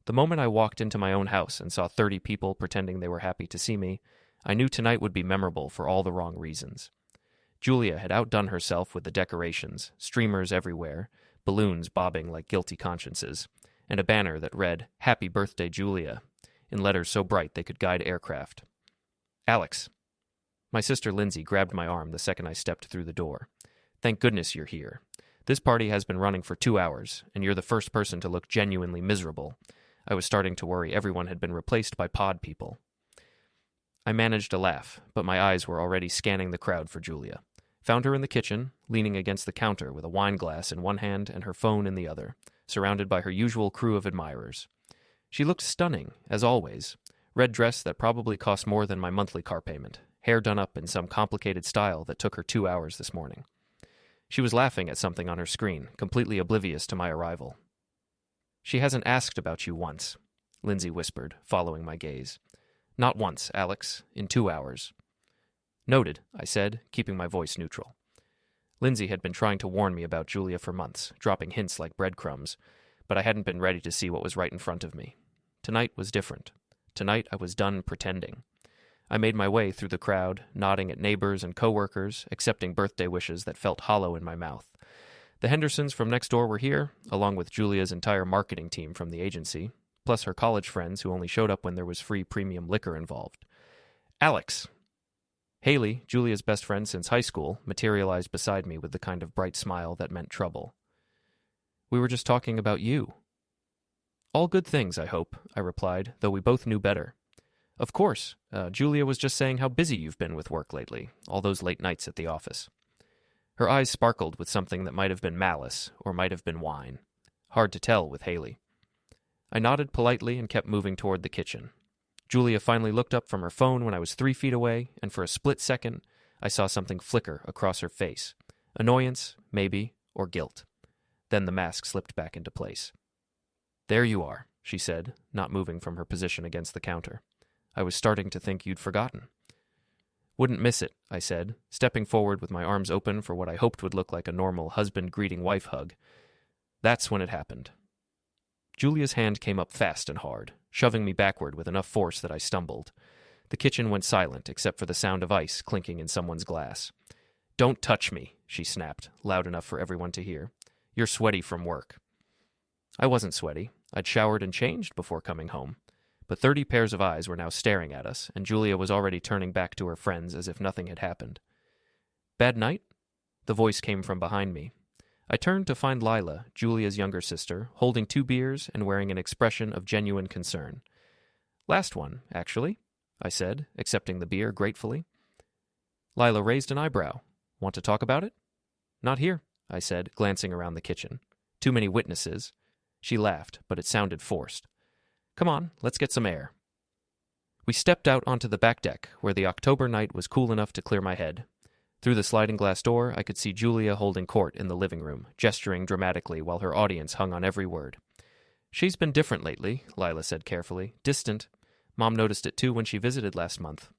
The moment I walked into my own house and saw 30 people pretending they were happy to see me, I knew tonight would be memorable for all the wrong reasons. Julia had outdone herself with the decorations, streamers everywhere, balloons bobbing like guilty consciences, and a banner that read, "Happy Birthday, Julia," in letters so bright they could guide aircraft. "Alex." My sister Lindsay grabbed my arm the second I stepped through the door. "Thank goodness you're here. This party has been running for 2 hours, and you're the first person to look genuinely miserable." I was starting to worry everyone had been replaced by pod people. I managed a laugh, but my eyes were already scanning the crowd for Julia. Found her in the kitchen, leaning against the counter with a wine glass in one hand and her phone in the other, surrounded by her usual crew of admirers. She looked stunning, as always. Red dress that probably cost more than my monthly car payment, hair done up in some complicated style that took her 2 hours this morning. She was laughing at something on her screen, completely oblivious to my arrival. "She hasn't asked about you once," Lindsay whispered, following my gaze. "Not once, Alex, in 2 hours." "Noted," I said, keeping my voice neutral. Lindsay had been trying to warn me about Julia for months, dropping hints like breadcrumbs, but I hadn't been ready to see what was right in front of me. Tonight was different. Tonight I was done pretending. I made my way through the crowd, nodding at neighbors and coworkers, accepting birthday wishes that felt hollow in my mouth. The Hendersons from next door were here, along with Julia's entire marketing team from the agency, plus her college friends who only showed up when there was free premium liquor involved. "Alex!" Haley, Julia's best friend since high school, materialized beside me with the kind of bright smile that meant trouble. "We were just talking about you." "All good things, I hope," I replied, though we both knew better. "Of course. Julia was just saying how busy you've been with work lately, all those late nights at the office." Her eyes sparkled with something that might have been malice, or might have been wine. Hard to tell with Haley. I nodded politely and kept moving toward the kitchen. Julia finally looked up from her phone when I was 3 feet away, and for a split second, I saw something flicker across her face. Annoyance, maybe, or guilt. Then the mask slipped back into place. "There you are," she said, not moving from her position against the counter. "I was starting to think you'd forgotten." "Wouldn't miss it," I said, stepping forward with my arms open for what I hoped would look like a normal husband-greeting-wife hug. That's when it happened. Julia's hand came up fast and hard, shoving me backward with enough force that I stumbled. The kitchen went silent except for the sound of ice clinking in someone's glass. "Don't touch me," she snapped, loud enough for everyone to hear. "You're sweaty from work." I wasn't sweaty. I'd showered and changed before coming home. But 30 pairs of eyes were now staring at us, and Julia was already turning back to her friends as if nothing had happened. "Bad night?" The voice came from behind me. I turned to find Lila, Julia's younger sister, holding 2 beers and wearing an expression of genuine concern. "Last one, actually," I said, accepting the beer gratefully. Lila raised an eyebrow. "Want to talk about it?" "Not here," I said, glancing around the kitchen. "Too many witnesses." She laughed, but it sounded forced. "Come on, let's get some air." We stepped out onto the back deck, where the October night was cool enough to clear my head. Through the sliding glass door, I could see Julia holding court in the living room, gesturing dramatically while her audience hung on every word. "She's been different lately," Lila said carefully. "Distant. Mom noticed it too when she visited last month."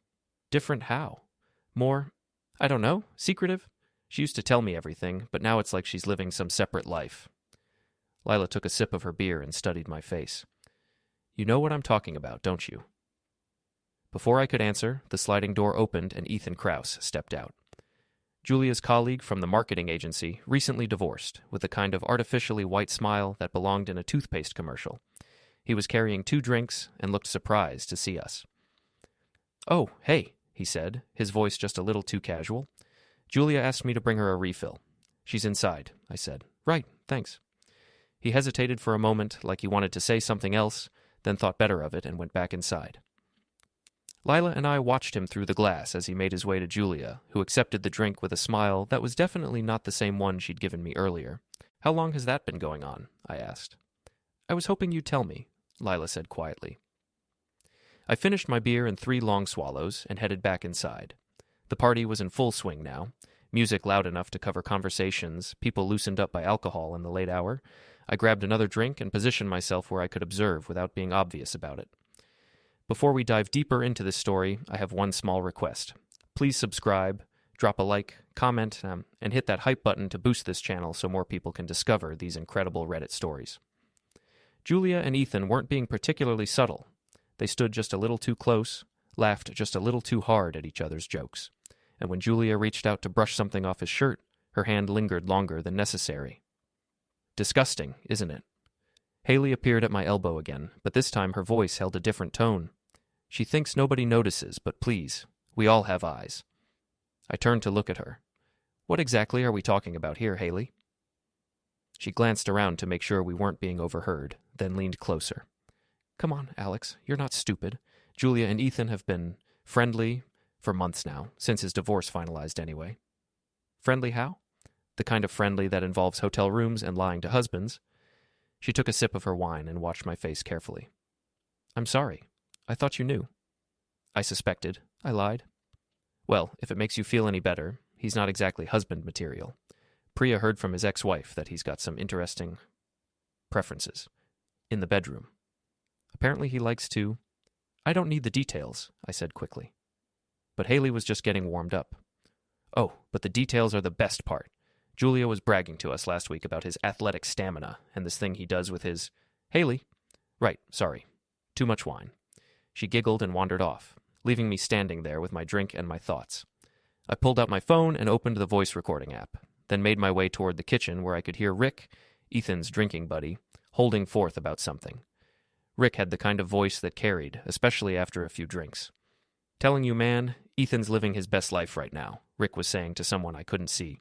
"Different how?" "More, I don't know, secretive. She used to tell me everything, but now it's like she's living some separate life." Lila took a sip of her beer and studied my face. "You know what I'm talking about, don't you?" Before I could answer, the sliding door opened and Ethan Krause stepped out. Julia's colleague from the marketing agency, recently divorced, with a kind of artificially white smile that belonged in a toothpaste commercial. He was carrying 2 drinks and looked surprised to see us. "Oh, hey," he said, his voice just a little too casual. "Julia asked me to bring her a refill." "She's inside," I said. "Right, thanks." He hesitated for a moment, like he wanted to say something else, then thought better of it and went back inside. Lila and I watched him through the glass as he made his way to Julia, who accepted the drink with a smile that was definitely not the same one she'd given me earlier. "How long has that been going on?" I asked. "I was hoping you'd tell me," Lila said quietly. I finished my beer in 3 long swallows and headed back inside. The party was in full swing now. Music loud enough to cover conversations, people loosened up by alcohol in the late hour. I grabbed another drink and positioned myself where I could observe without being obvious about it. Before we dive deeper into this story, I have one small request. Please subscribe, drop a like, comment, and hit that hype button to boost this channel so more people can discover these incredible Reddit stories. Julia and Ethan weren't being particularly subtle. They stood just a little too close, laughed just a little too hard at each other's jokes. And when Julia reached out to brush something off his shirt, her hand lingered longer than necessary. Disgusting, isn't it? Haley appeared at my elbow again, but this time her voice held a different tone. She thinks nobody notices, but please, we all have eyes. I turned to look at her. What exactly are we talking about here, Haley? She glanced around to make sure we weren't being overheard, then leaned closer. Come on, Alex, you're not stupid. Julia and Ethan have been friendly for months now, since his divorce finalized anyway. Friendly how? The kind of friendly that involves hotel rooms and lying to husbands. She took a sip of her wine and watched my face carefully. I'm sorry. I thought you knew. I suspected. I lied. Well, if it makes you feel any better, he's not exactly husband material. Priya heard from his ex-wife that he's got some interesting preferences in the bedroom. Apparently he likes to... I don't need the details, I said quickly. But Haley was just getting warmed up. Oh, but the details are the best part. Julia was bragging to us last week about his athletic stamina and this thing he does with his... Haley? Right, sorry. Too much wine. She giggled and wandered off, leaving me standing there with my drink and my thoughts. I pulled out my phone and opened the voice recording app, then made my way toward the kitchen where I could hear Rick, Ethan's drinking buddy, holding forth about something. Rick had the kind of voice that carried, especially after a few drinks. Telling you, man, Ethan's living his best life right now, Rick was saying to someone I couldn't see.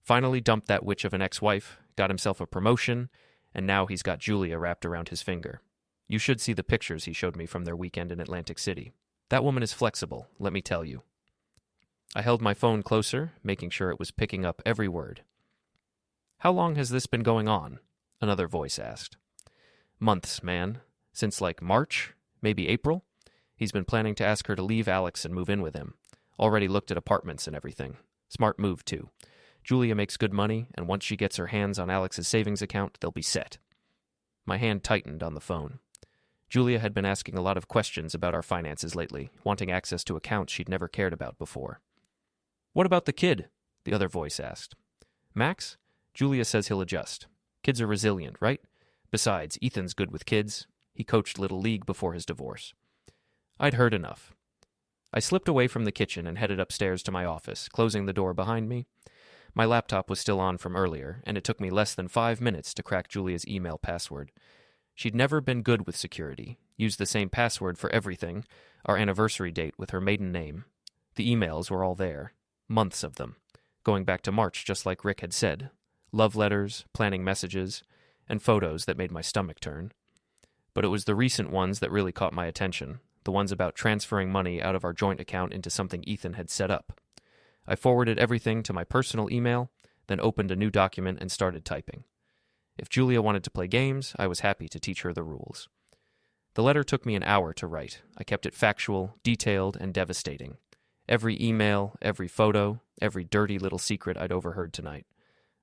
Finally dumped that witch of an ex-wife, got himself a promotion, and now he's got Julia wrapped around his finger. You should see the pictures he showed me from their weekend in Atlantic City. That woman is flexible, let me tell you. I held my phone closer, making sure it was picking up every word. How long has this been going on? Another voice asked. Months, man. Since like March, maybe April. He's been planning to ask her to leave Alex and move in with him. Already looked at apartments and everything. Smart move, too. Julia makes good money, and once she gets her hands on Alex's savings account, they'll be set. My hand tightened on the phone. Julia had been asking a lot of questions about our finances lately, wanting access to accounts she'd never cared about before. What about the kid? The other voice asked. Max? Julia says he'll adjust. Kids are resilient, right? Besides, Ethan's good with kids. He coached Little League before his divorce. I'd heard enough. I slipped away from the kitchen and headed upstairs to my office, closing the door behind me. My laptop was still on from earlier, and it took me less than 5 minutes to crack Julia's email password. She'd never been good with security, used the same password for everything, our anniversary date with her maiden name. The emails were all there, months of them, going back to March just like Rick had said. Love letters, planning messages, and photos that made my stomach turn. But it was the recent ones that really caught my attention, the ones about transferring money out of our joint account into something Ethan had set up. I forwarded everything to my personal email, then opened a new document and started typing. If Julia wanted to play games, I was happy to teach her the rules. The letter took me an hour to write. I kept it factual, detailed, and devastating. Every email, every photo, every dirty little secret I'd overheard tonight.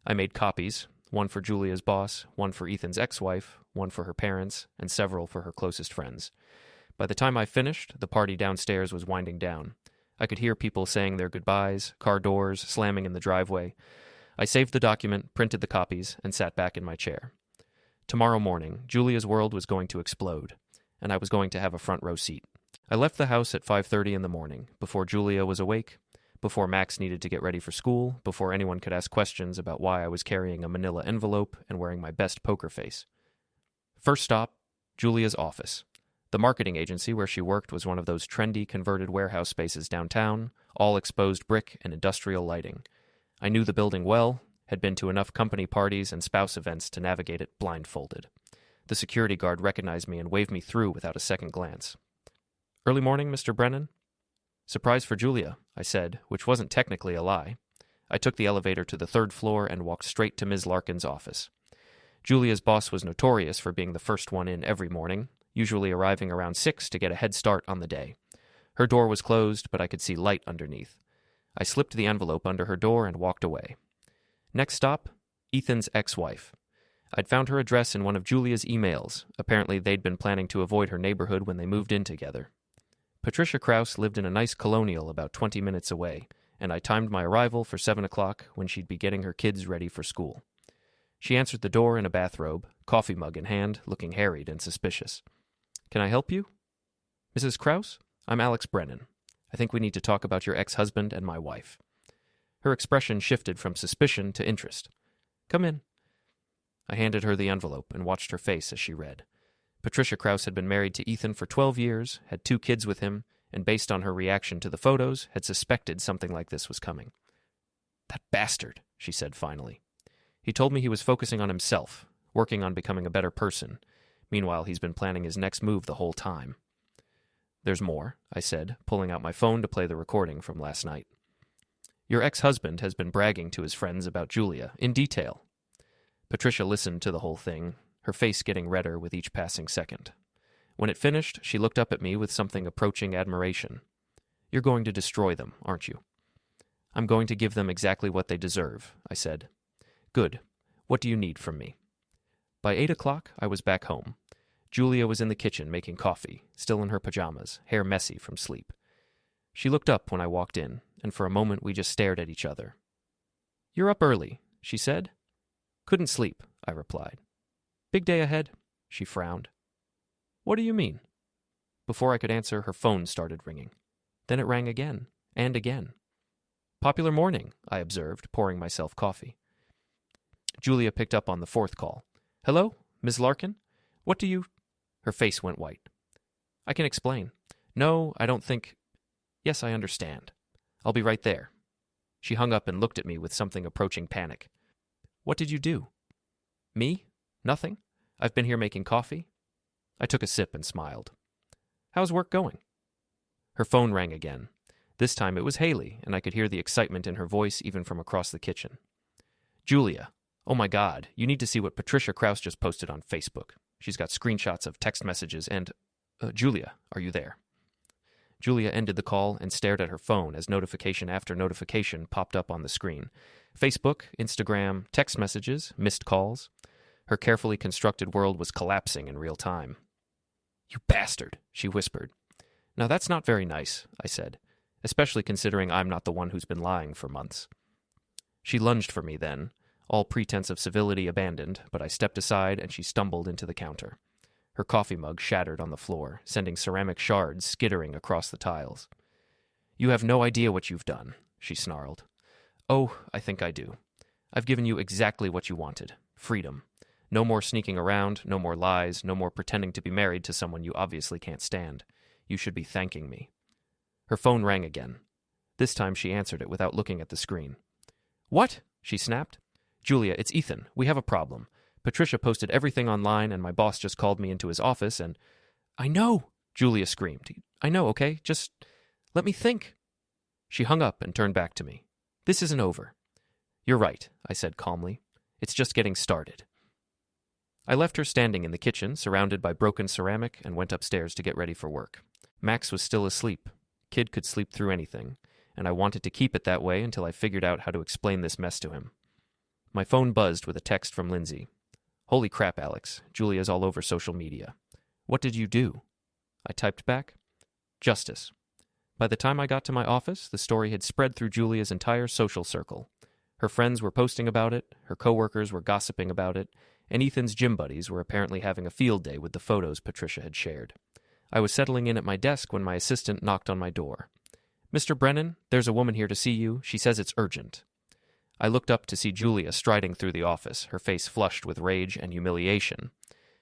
I made copies, one for Julia's boss, one for Ethan's ex-wife, one for her parents, and several for her closest friends. By the time I finished, the party downstairs was winding down. I could hear people saying their goodbyes, car doors slamming in the driveway. I saved the document, printed the copies, and sat back in my chair. Tomorrow morning, Julia's world was going to explode, and I was going to have a front row seat. I left the house at 5:30 in the morning, before Julia was awake, before Max needed to get ready for school, before anyone could ask questions about why I was carrying a manila envelope and wearing my best poker face. First stop, Julia's office. The marketing agency where she worked was one of those trendy converted warehouse spaces downtown, all exposed brick and industrial lighting. I knew the building well, had been to enough company parties and spouse events to navigate it blindfolded. The security guard recognized me and waved me through without a second glance. Early morning, Mr. Brennan? Surprise for Julia, I said, which wasn't technically a lie. I took the elevator to the 3rd floor and walked straight to Ms. Larkin's office. Julia's boss was notorious for being the first one in every morning, usually arriving around 6 to get a head start on the day. Her door was closed, but I could see light underneath. I slipped the envelope under her door and walked away. Next stop, Ethan's ex-wife. I'd found her address in one of Julia's emails. Apparently they'd been planning to avoid her neighborhood when they moved in together. Patricia Krause lived in a nice colonial about 20 minutes away, and I timed my arrival for 7 o'clock when she'd be getting her kids ready for school. She answered the door in a bathrobe, coffee mug in hand, looking harried and suspicious. "Can I help you?" "Mrs. Krause? I'm Alex Brennan. I think we need to talk about your ex-husband and my wife." Her expression shifted from suspicion to interest. "Come in." I handed her the envelope and watched her face as she read. Patricia Krause had been married to Ethan for 12 years, had 2 kids with him, and based on her reaction to the photos, had suspected something like this was coming. "That bastard," she said finally. "He told me he was focusing on himself, working on becoming a better person. Meanwhile, he's been planning his next move the whole time." "There's more," I said, pulling out my phone to play the recording from last night. "Your ex-husband has been bragging to his friends about Julia, in detail." Patricia listened to the whole thing, her face getting redder with each passing second. When it finished, she looked up at me with something approaching admiration. "You're going to destroy them, aren't you?" "I'm going to give them exactly what they deserve," I said. "Good. What do you need from me?" By 8 o'clock, I was back home. Julia was in the kitchen making coffee, still in her pajamas, hair messy from sleep. She looked up when I walked in, and for a moment we just stared at each other. "You're up early," she said. "Couldn't sleep," I replied. "Big day ahead?" She frowned. "What do you mean?" Before I could answer, her phone started ringing. Then it rang again, and again. "Popular morning," I observed, pouring myself coffee. Julia picked up on the 4th call. "Hello, Ms. Larkin? What do you—" Her face went white. "I can explain." "No, I don't think—" "Yes, I understand. I'll be right there." She hung up and looked at me with something approaching panic. "What did you do?" "Me? Nothing. I've been here making coffee." I took a sip and smiled. "How's work going?" Her phone rang again. This time it was Haley, and I could hear the excitement in her voice even from across the kitchen. "Julia, oh my God, you need to see what Patricia Krause just posted on Facebook. She's got screenshots of text messages and... Julia, are you there?" Julia ended the call and stared at her phone as notification after notification popped up on the screen. Facebook, Instagram, text messages, missed calls. Her carefully constructed world was collapsing in real time. "You bastard," she whispered. "Now that's not very nice," I said, "especially considering I'm not the one who's been lying for months." She lunged for me then, all pretense of civility abandoned, but I stepped aside and she stumbled into the counter. Her coffee mug shattered on the floor, sending ceramic shards skittering across the tiles. "You have no idea what you've done," she snarled. "Oh, I think I do. I've given you exactly what you wanted. Freedom. No more sneaking around, no more lies, no more pretending to be married to someone you obviously can't stand. You should be thanking me." Her phone rang again. This time she answered it without looking at the screen. "What?" she snapped. "Julia, it's Ethan. We have a problem. Patricia posted everything online, and my boss just called me into his office, and—" "I know!" Julia screamed. "I know, okay? Just let me think." She hung up and turned back to me. "This isn't over." "You're right," I said calmly. "It's just getting started." I left her standing in the kitchen, surrounded by broken ceramic, and went upstairs to get ready for work. Max was still asleep. Kid could sleep through anything, and I wanted to keep it that way until I figured out how to explain this mess to him. My phone buzzed with a text from Lindsay. "Holy crap, Alex. Julia's all over social media. What did you do?" I typed back, "Justice." By the time I got to my office, the story had spread through Julia's entire social circle. Her friends were posting about it, her coworkers were gossiping about it, and Ethan's gym buddies were apparently having a field day with the photos Patricia had shared. I was settling in at my desk when my assistant knocked on my door. "Mr. Brennan, there's a woman here to see you. She says it's urgent." I looked up to see Julia striding through the office, her face flushed with rage and humiliation.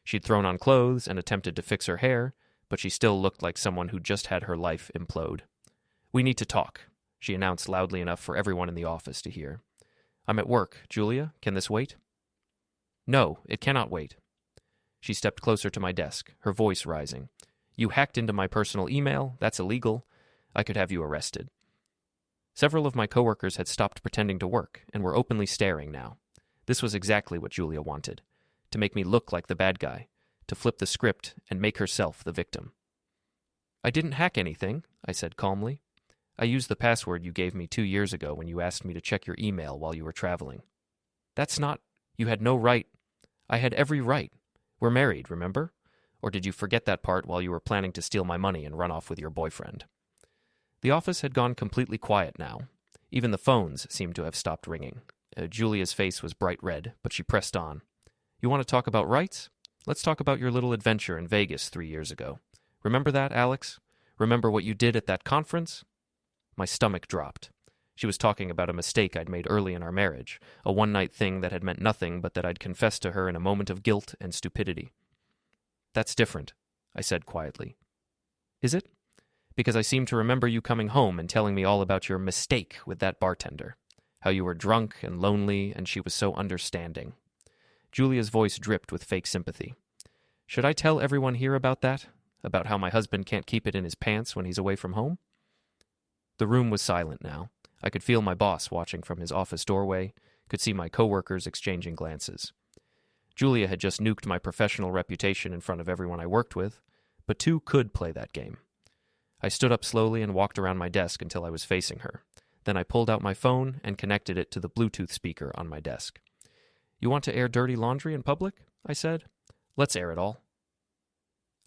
She'd thrown on clothes and attempted to fix her hair, but she still looked like someone who'd just had her life implode. "We need to talk," she announced loudly enough for everyone in the office to hear. "I'm at work. Julia, can this wait?" "No, it cannot wait." She stepped closer to my desk, her voice rising. "You hacked into my personal email. That's illegal. I could have you arrested." Several of my coworkers had stopped pretending to work and were openly staring now. This was exactly what Julia wanted, to make me look like the bad guy, to flip the script and make herself the victim. "I didn't hack anything," I said calmly. "I used the password you gave me 2 years ago when you asked me to check your email while you were traveling." "That's not— You had no right." "I had every right. We're married, remember? Or did you forget that part while you were planning to steal my money and run off with your boyfriend?" The office had gone completely quiet now. Even the phones seemed to have stopped ringing. Julia's face was bright red, but she pressed on. You want to talk about rights? Let's talk about your little adventure in Vegas 3 years ago. Remember that, Alex? Remember what you did at that conference? My stomach dropped. She was talking about a mistake I'd made early in our marriage, a one-night thing that had meant nothing but that I'd confessed to her in a moment of guilt and stupidity. That's different, I said quietly. Is it? Because I seem to remember you coming home and telling me all about your mistake with that bartender, how you were drunk and lonely and she was so understanding. Julia's voice dripped with fake sympathy. Should I tell everyone here about that? About how my husband can't keep it in his pants when he's away from home? The room was silent now. I could feel my boss watching from his office doorway, could see my coworkers exchanging glances. Julia had just nuked my professional reputation in front of everyone I worked with, but two could play that game. I stood up slowly and walked around my desk until I was facing her. Then I pulled out my phone and connected it to the Bluetooth speaker on my desk. You want to air dirty laundry in public? I said. Let's air it all.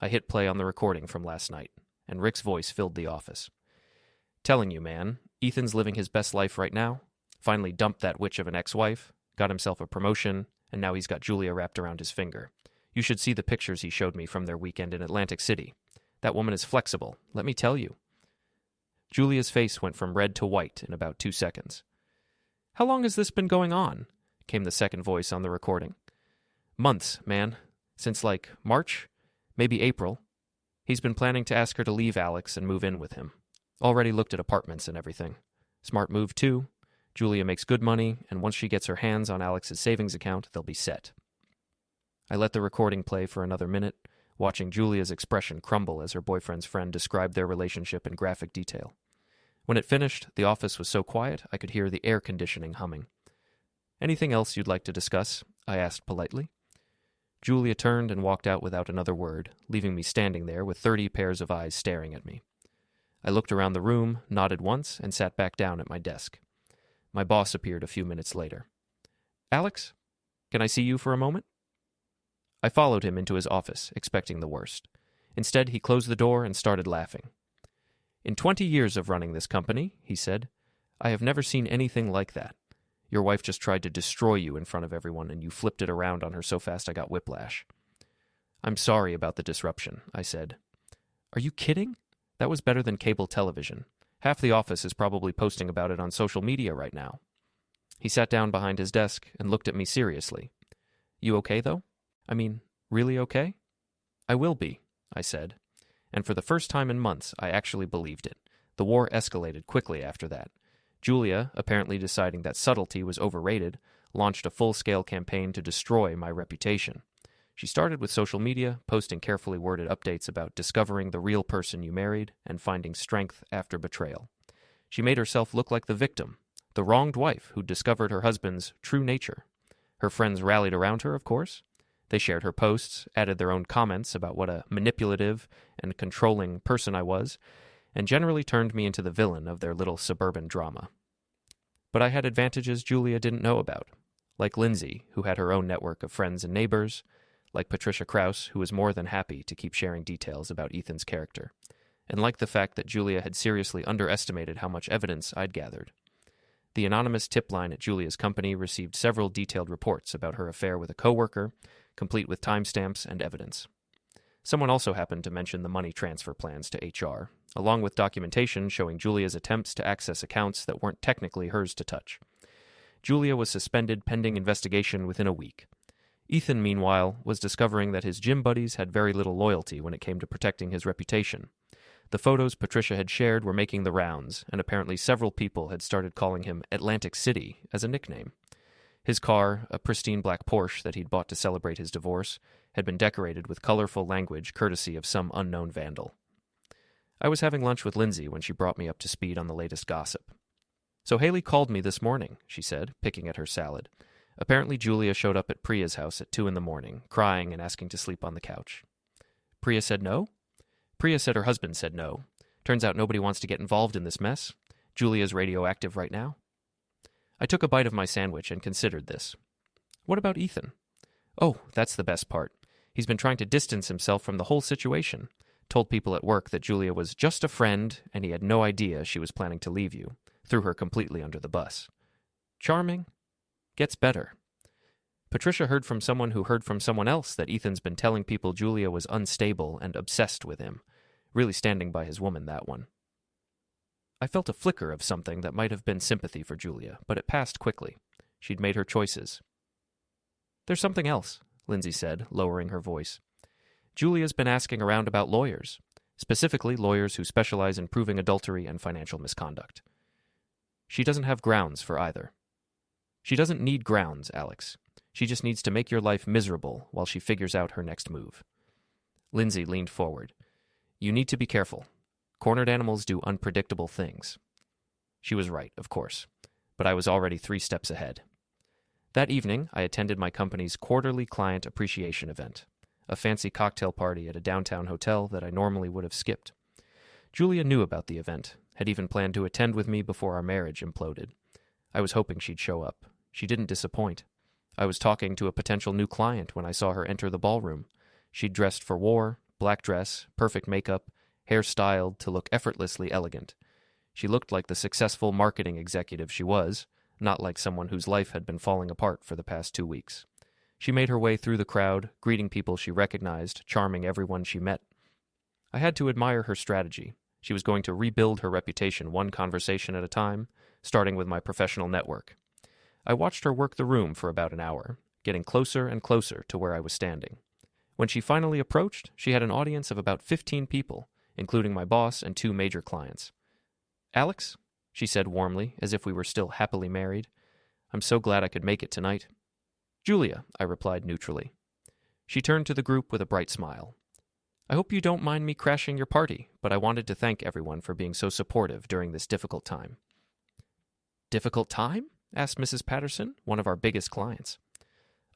I hit play on the recording from last night, and Rick's voice filled the office. Telling you, man, Ethan's living his best life right now. Finally dumped that witch of an ex-wife, got himself a promotion, and now he's got Julia wrapped around his finger. You should see the pictures he showed me from their weekend in Atlantic City. That woman is flexible, let me tell you. Julia's face went from red to white in about 2 seconds. How long has this been going on? Came the second voice on the recording. Months, man. Since, March? Maybe April. He's been planning to ask her to leave Alex and move in with him. Already looked at apartments and everything. Smart move, too. Julia makes good money, and once she gets her hands on Alex's savings account, they'll be set. I let the recording play for another minute, watching Julia's expression crumble as her boyfriend's friend described their relationship in graphic detail. When it finished, the office was so quiet I could hear the air conditioning humming. Anything else you'd like to discuss? I asked politely. Julia turned and walked out without another word, leaving me standing there with 30 pairs of eyes staring at me. I looked around the room, nodded once, and sat back down at my desk. My boss appeared a few minutes later. Alex, can I see you for a moment? I followed him into his office, expecting the worst. Instead, he closed the door and started laughing. In 20 years of running this company, he said, I have never seen anything like that. Your wife just tried to destroy you in front of everyone, and you flipped it around on her so fast I got whiplash. I'm sorry about the disruption, I said. Are you kidding? That was better than cable television. Half the office is probably posting about it on social media right now. He sat down behind his desk and looked at me seriously. You okay, though? I mean, really okay? I will be, I said. And for the first time in months, I actually believed it. The war escalated quickly after that. Julia, apparently deciding that subtlety was overrated, launched a full-scale campaign to destroy my reputation. She started with social media, posting carefully worded updates about discovering the real person you married and finding strength after betrayal. She made herself look like the victim, the wronged wife who discovered her husband's true nature. Her friends rallied around her, of course. They shared her posts, added their own comments about what a manipulative and controlling person I was, and generally turned me into the villain of their little suburban drama. But I had advantages Julia didn't know about, like Lindsay, who had her own network of friends and neighbors, like Patricia Krause, who was more than happy to keep sharing details about Ethan's character, and like the fact that Julia had seriously underestimated how much evidence I'd gathered. The anonymous tip line at Julia's company received several detailed reports about her affair with a coworker, complete with timestamps and evidence. Someone also happened to mention the money transfer plans to HR, along with documentation showing Julia's attempts to access accounts that weren't technically hers to touch. Julia was suspended pending investigation within a week. Ethan, meanwhile, was discovering that his gym buddies had very little loyalty when it came to protecting his reputation. The photos Patricia had shared were making the rounds, and apparently several people had started calling him Atlantic City as a nickname. His car, a pristine black Porsche that he'd bought to celebrate his divorce, had been decorated with colorful language courtesy of some unknown vandal. I was having lunch with Lindsay when she brought me up to speed on the latest gossip. So Haley called me this morning, she said, picking at her salad. Apparently Julia showed up at Priya's house at 2 a.m, crying and asking to sleep on the couch. Priya said no? Priya said her husband said no. Turns out nobody wants to get involved in this mess. Julia's radioactive right now. I took a bite of my sandwich and considered this. What about Ethan? Oh, that's the best part. He's been trying to distance himself from the whole situation. Told people at work that Julia was just a friend and he had no idea she was planning to leave you. Threw her completely under the bus. Charming? Gets better. Patricia heard from someone who heard from someone else that Ethan's been telling people Julia was unstable and obsessed with him, really standing by his woman, that one. I felt a flicker of something that might have been sympathy for Julia, but it passed quickly. She'd made her choices. There's something else, Lindsay said, lowering her voice. Julia's been asking around about lawyers, specifically lawyers who specialize in proving adultery and financial misconduct. She doesn't have grounds for either. She doesn't need grounds, Alex. She just needs to make your life miserable while she figures out her next move. Lindsay leaned forward. You need to be careful. Cornered animals do unpredictable things. She was right, of course, but I was already 3 steps ahead. That evening, I attended my company's quarterly client appreciation event, a fancy cocktail party at a downtown hotel that I normally would have skipped. Julia knew about the event, had even planned to attend with me before our marriage imploded. I was hoping she'd show up. She didn't disappoint. I was talking to a potential new client when I saw her enter the ballroom. She'd dressed for war, black dress, perfect makeup, hair styled to look effortlessly elegant. She looked like the successful marketing executive she was, not like someone whose life had been falling apart for the past 2 weeks. She made her way through the crowd, greeting people she recognized, charming everyone she met. I had to admire her strategy. She was going to rebuild her reputation one conversation at a time, starting with my professional network. I watched her work the room for about an hour, getting closer and closer to where I was standing. When she finally approached, she had an audience of about 15 people, including my boss and 2 major clients. Alex, she said warmly, as if we were still happily married, I'm so glad I could make it tonight. Julia, I replied neutrally. She turned to the group with a bright smile. I hope you don't mind me crashing your party, but I wanted to thank everyone for being so supportive during this difficult time. Difficult time? Asked Mrs. Patterson, one of our biggest clients.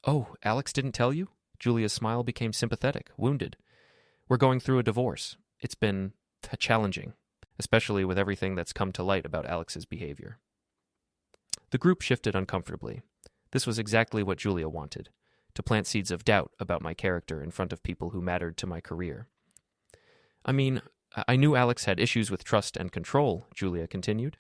Oh, Alex didn't tell you? Julia's smile became sympathetic, wounded. We're going through a divorce. It's been challenging, especially with everything that's come to light about Alex's behavior. The group shifted uncomfortably. This was exactly what Julia wanted, to plant seeds of doubt about my character in front of people who mattered to my career. I mean, I knew Alex had issues with trust and control, Julia continued,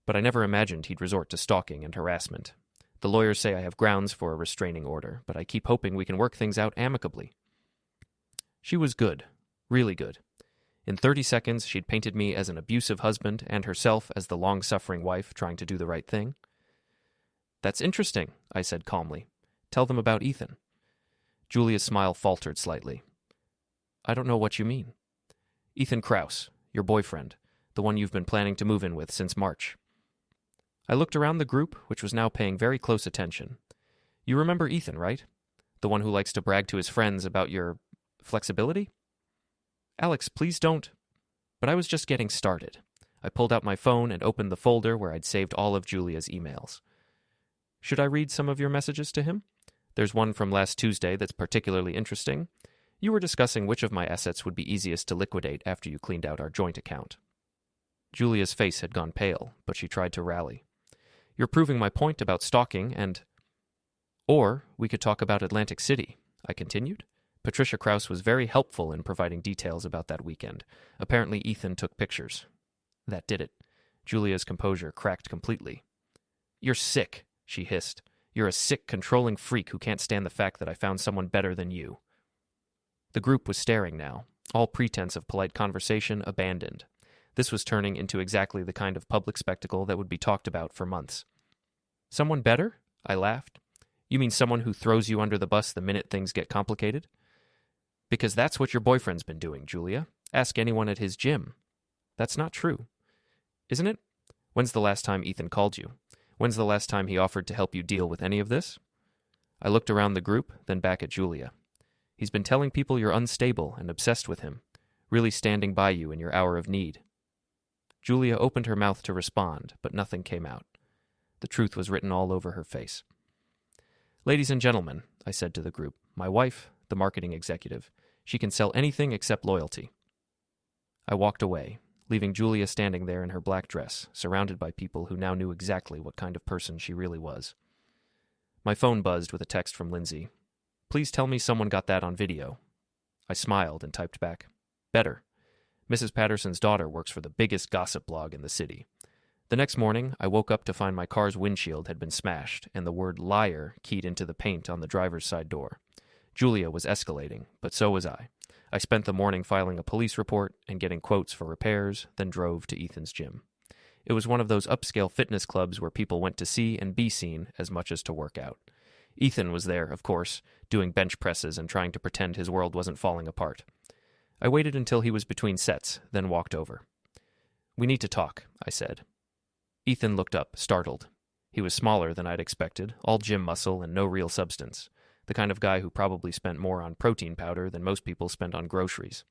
but I never imagined he'd resort to stalking and harassment. The lawyers say I have grounds for a restraining order, but I keep hoping we can work things out amicably. She was good, really good. In 30 seconds, she'd painted me as an abusive husband and herself as the long-suffering wife trying to do the right thing. That's interesting, I said calmly. Tell them about Ethan. Julia's smile faltered slightly. I don't know what you mean. Ethan Krause, your boyfriend, the one you've been planning to move in with since March. I looked around the group, which was now paying very close attention. You remember Ethan, right? The one who likes to brag to his friends about your flexibility? Alex, please don't. But I was just getting started. I pulled out my phone and opened the folder where I'd saved all of Julia's emails. Should I read some of your messages to him? There's one from last Tuesday that's particularly interesting. You were discussing which of my assets would be easiest to liquidate after you cleaned out our joint account. Julia's face had gone pale, but she tried to rally. You're proving my point about stalking and... Or we could talk about Atlantic City, I continued. Patricia Krause was very helpful in providing details about that weekend. Apparently Ethan took pictures. That did it. Julia's composure cracked completely. You're sick, she hissed. You're a sick, controlling freak who can't stand the fact that I found someone better than you. The group was staring now, all pretense of polite conversation abandoned. This was turning into exactly the kind of public spectacle that would be talked about for months. Someone better? I laughed. You mean someone who throws you under the bus the minute things get complicated? Because that's what your boyfriend's been doing, Julia. Ask anyone at his gym. That's not true. Isn't it? When's the last time Ethan called you? When's the last time he offered to help you deal with any of this? I looked around the group, then back at Julia. He's been telling people you're unstable and obsessed with him, really standing by you in your hour of need. Julia opened her mouth to respond, but nothing came out. The truth was written all over her face. Ladies and gentlemen, I said to the group, my wife, the marketing executive, she can sell anything except loyalty. I walked away, leaving Julia standing there in her black dress, surrounded by people who now knew exactly what kind of person she really was. My phone buzzed with a text from Lindsay. Please tell me someone got that on video. I smiled and typed back, better. Mrs. Patterson's daughter works for the biggest gossip blog in the city. The next morning, I woke up to find my car's windshield had been smashed and the word liar keyed into the paint on the driver's side door. Julia was escalating, but so was I. I spent the morning filing a police report and getting quotes for repairs, then drove to Ethan's gym. It was one of those upscale fitness clubs where people went to see and be seen as much as to work out. Ethan was there, of course, doing bench presses and trying to pretend his world wasn't falling apart. I waited until he was between sets, then walked over. "We need to talk," I said. Ethan looked up, startled. He was smaller than I'd expected, all gym muscle and no real substance, the kind of guy who probably spent more on protein powder than most people spent on groceries.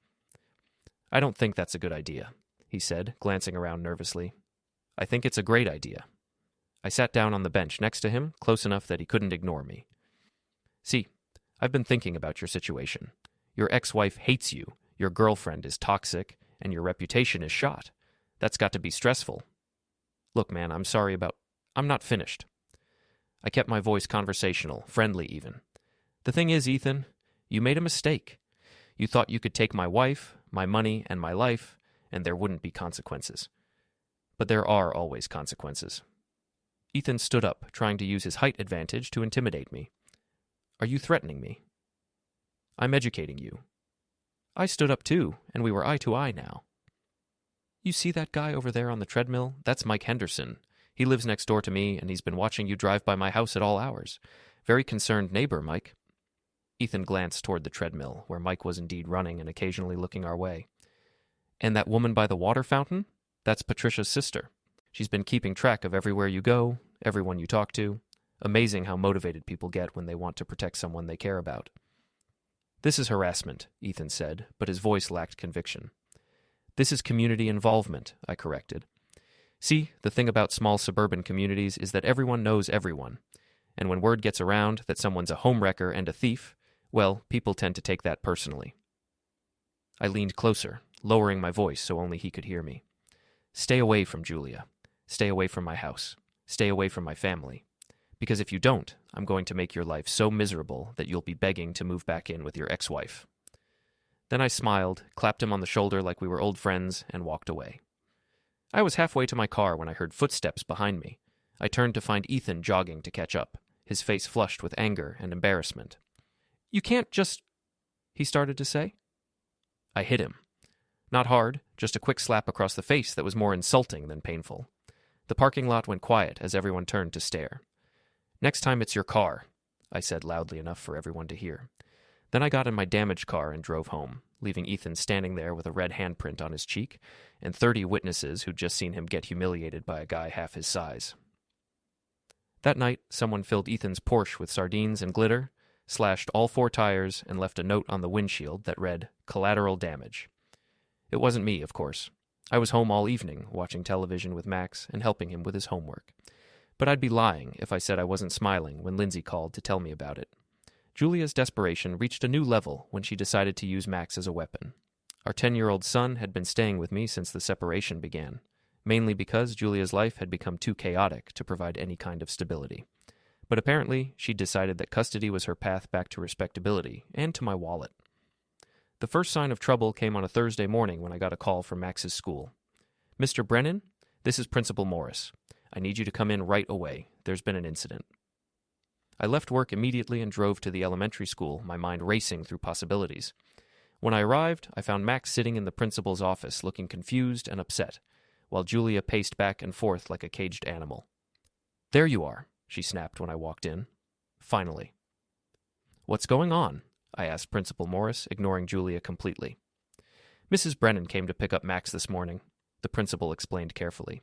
"I don't think that's a good idea," he said, glancing around nervously. "I think it's a great idea." I sat down on the bench next to him, close enough that he couldn't ignore me. "See, I've been thinking about your situation. Your ex-wife hates you, your girlfriend is toxic, and your reputation is shot. That's got to be stressful. Look, man, I'm not finished." I kept my voice conversational, friendly even. "The thing is, Ethan, you made a mistake. You thought you could take my wife, my money, and my life, and there wouldn't be consequences. But there are always consequences." Ethan stood up, trying to use his height advantage to intimidate me. "Are you threatening me?" "I'm educating you." I stood up too, and we were eye to eye now. "You see that guy over there on the treadmill? That's Mike Henderson. He lives next door to me, and he's been watching you drive by my house at all hours. Very concerned neighbor, Mike." Ethan glanced toward the treadmill, where Mike was indeed running and occasionally looking our way. "And that woman by the water fountain? That's Patricia's sister. She's been keeping track of everywhere you go, everyone you talk to. Amazing how motivated people get when they want to protect someone they care about." "This is harassment," Ethan said, but his voice lacked conviction. "This is community involvement," I corrected. "See, the thing about small suburban communities is that everyone knows everyone. And when word gets around that someone's a homewrecker and a thief, well, people tend to take that personally." I leaned closer, lowering my voice so only he could hear me. "Stay away from Julia. Stay away from my house. Stay away from my family. Because if you don't, I'm going to make your life so miserable that you'll be begging to move back in with your ex-wife." Then I smiled, clapped him on the shoulder like we were old friends, and walked away. I was halfway to my car when I heard footsteps behind me. I turned to find Ethan jogging to catch up, his face flushed with anger and embarrassment. "You can't just—" he started to say. I hit him. Not hard, just a quick slap across the face that was more insulting than painful. The parking lot went quiet as everyone turned to stare. "Next time it's your car," I said loudly enough for everyone to hear. Then I got in my damaged car and drove home, leaving Ethan standing there with a red handprint on his cheek and 30 witnesses who'd just seen him get humiliated by a guy half his size. That night, someone filled Ethan's Porsche with sardines and glitter, slashed all 4 tires, and left a note on the windshield that read, "Collateral damage." It wasn't me, of course. I was home all evening, watching television with Max and helping him with his homework. But I'd be lying if I said I wasn't smiling when Lindsay called to tell me about it. Julia's desperation reached a new level when she decided to use Max as a weapon. Our 10-year-old son had been staying with me since the separation began, mainly because Julia's life had become too chaotic to provide any kind of stability. But apparently, she'd decided that custody was her path back to respectability and to my wallet. The first sign of trouble came on a Thursday morning when I got a call from Max's school. "Mr. Brennan, this is Principal Morris. I need you to come in right away. There's been an incident." I left work immediately and drove to the elementary school, my mind racing through possibilities. When I arrived, I found Max sitting in the principal's office looking confused and upset, while Julia paced back and forth like a caged animal. "There you are," she snapped when I walked in. "Finally." "What's going on?" I asked Principal Morris, ignoring Julia completely. "Mrs. Brennan came to pick up Max this morning," the principal explained carefully.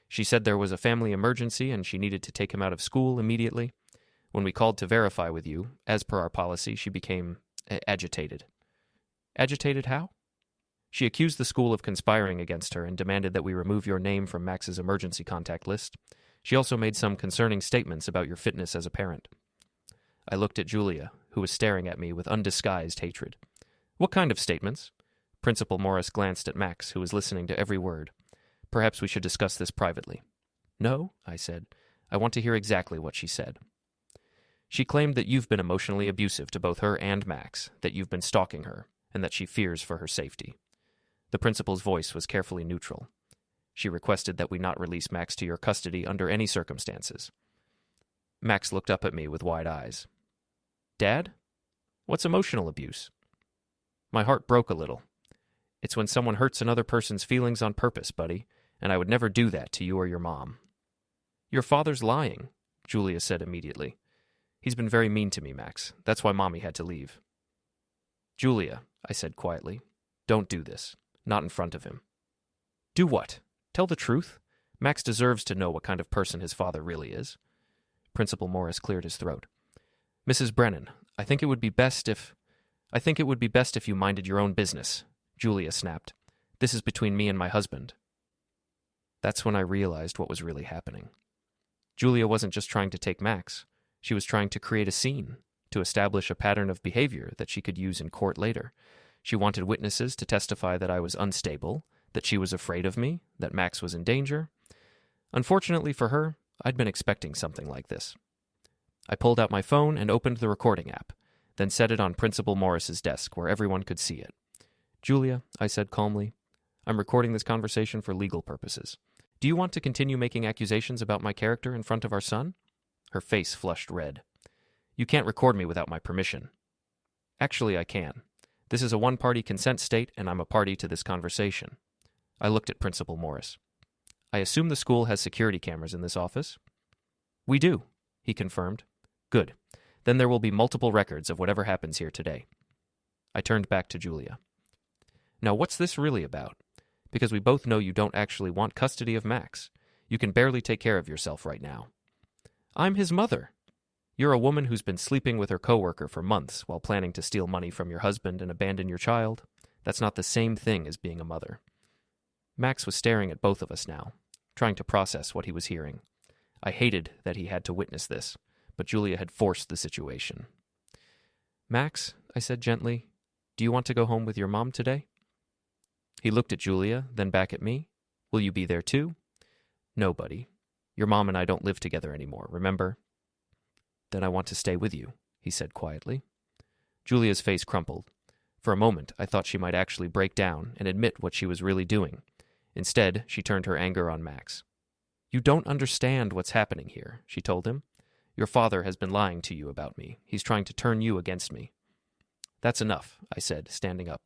"She said there was a family emergency and she needed to take him out of school immediately. When we called to verify with you, as per our policy, she became agitated." "Agitated how?" "She accused the school of conspiring against her and demanded that we remove your name from Max's emergency contact list. She also made some concerning statements about your fitness as a parent." I looked at Julia, who was staring at me with undisguised hatred. "What kind of statements?" Principal Morris glanced at Max, who was listening to every word. "Perhaps we should discuss this privately." "No," I said. "I want to hear exactly what she said." "She claimed that you've been emotionally abusive to both her and Max, that you've been stalking her, and that she fears for her safety." The principal's voice was carefully neutral. She requested that we not release Max to your custody under any circumstances. Max looked up at me with wide eyes. Dad? What's emotional abuse? My heart broke a little. It's when someone hurts another person's feelings on purpose, buddy, and I would never do that to you or your mom. Your father's lying, Julia said immediately. He's been very mean to me, Max. That's why Mommy had to leave. Julia, I said quietly, don't do this. Not in front of him. Do what? Tell the truth? Max deserves to know what kind of person his father really is. Principal Morris cleared his throat. Mrs. Brennan, I think it would be best if you minded your own business, Julia snapped. This is between me and my husband. That's when I realized what was really happening. Julia wasn't just trying to take Max. She was trying to create a scene, to establish a pattern of behavior that she could use in court later. She wanted witnesses to testify that I was unstable, that she was afraid of me, that Max was in danger. Unfortunately for her, I'd been expecting something like this. I pulled out my phone and opened the recording app, then set it on Principal Morris's desk where everyone could see it. Julia, I said calmly, I'm recording this conversation for legal purposes. Do you want to continue making accusations about my character in front of our son? Her face flushed red. You can't record me without my permission. Actually, I can. This is a one-party consent state, and I'm a party to this conversation. I looked at Principal Morris. I assume the school has security cameras in this office? We do, he confirmed. Good. Then there will be multiple records of whatever happens here today. I turned back to Julia. Now, what's this really about? Because we both know you don't actually want custody of Max. You can barely take care of yourself right now. I'm his mother. You're a woman who's been sleeping with her coworker for months while planning to steal money from your husband and abandon your child. That's not the same thing as being a mother. Max was staring at both of us now, trying to process what he was hearing. I hated that he had to witness this, but Julia had forced the situation. Max, I said gently, do you want to go home with your mom today? He looked at Julia, then back at me. Will you be there too? No, buddy. Your mom and I don't live together anymore, remember? Then I want to stay with you, he said quietly. Julia's face crumpled. For a moment, I thought she might actually break down and admit what she was really doing. Instead, she turned her anger on Max. You don't understand what's happening here, she told him. Your father has been lying to you about me. He's trying to turn you against me. That's enough, I said, standing up.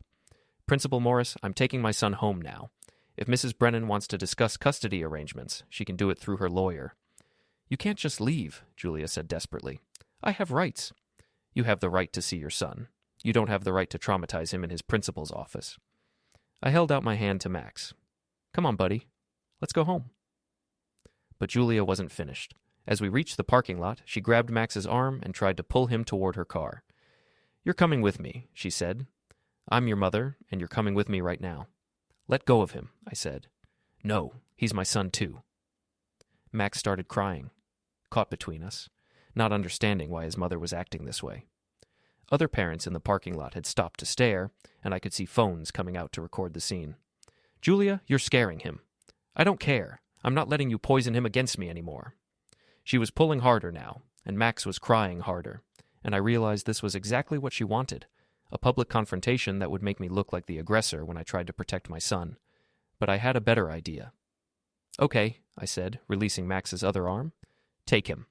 Principal Morris, I'm taking my son home now. If Mrs. Brennan wants to discuss custody arrangements, she can do it through her lawyer. You can't just leave, Julia said desperately. I have rights. You have the right to see your son. You don't have the right to traumatize him in his principal's office. I held out my hand to Max. Come on, buddy. Let's go home. But Julia wasn't finished. As we reached the parking lot, she grabbed Max's arm and tried to pull him toward her car. You're coming with me, she said. I'm your mother, and you're coming with me right now. Let go of him, I said. No, he's my son too. Max started crying, caught between us, not understanding why his mother was acting this way. Other parents in the parking lot had stopped to stare, and I could see phones coming out to record the scene. Julia, you're scaring him. I don't care. I'm not letting you poison him against me anymore. She was pulling harder now, and Max was crying harder, and I realized this was exactly what she wanted, a public confrontation that would make me look like the aggressor when I tried to protect my son. But I had a better idea. Okay, I said, releasing Max's other arm. Take him.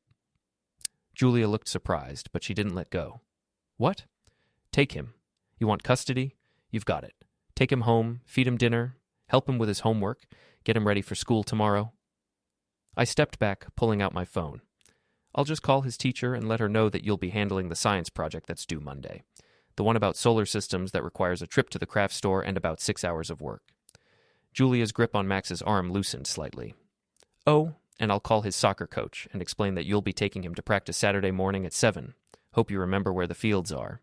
Julia looked surprised, but she didn't let go. What? Take him. You want custody? You've got it. Take him home, feed him dinner, help him with his homework, get him ready for school tomorrow. I stepped back, pulling out my phone. I'll just call his teacher and let her know that you'll be handling the science project that's due Monday. The one about solar systems that requires a trip to the craft store and about 6 hours of work. Julia's grip on Max's arm loosened slightly. Oh, and I'll call his soccer coach and explain that you'll be taking him to practice Saturday morning at 7. Hope you remember where the fields are.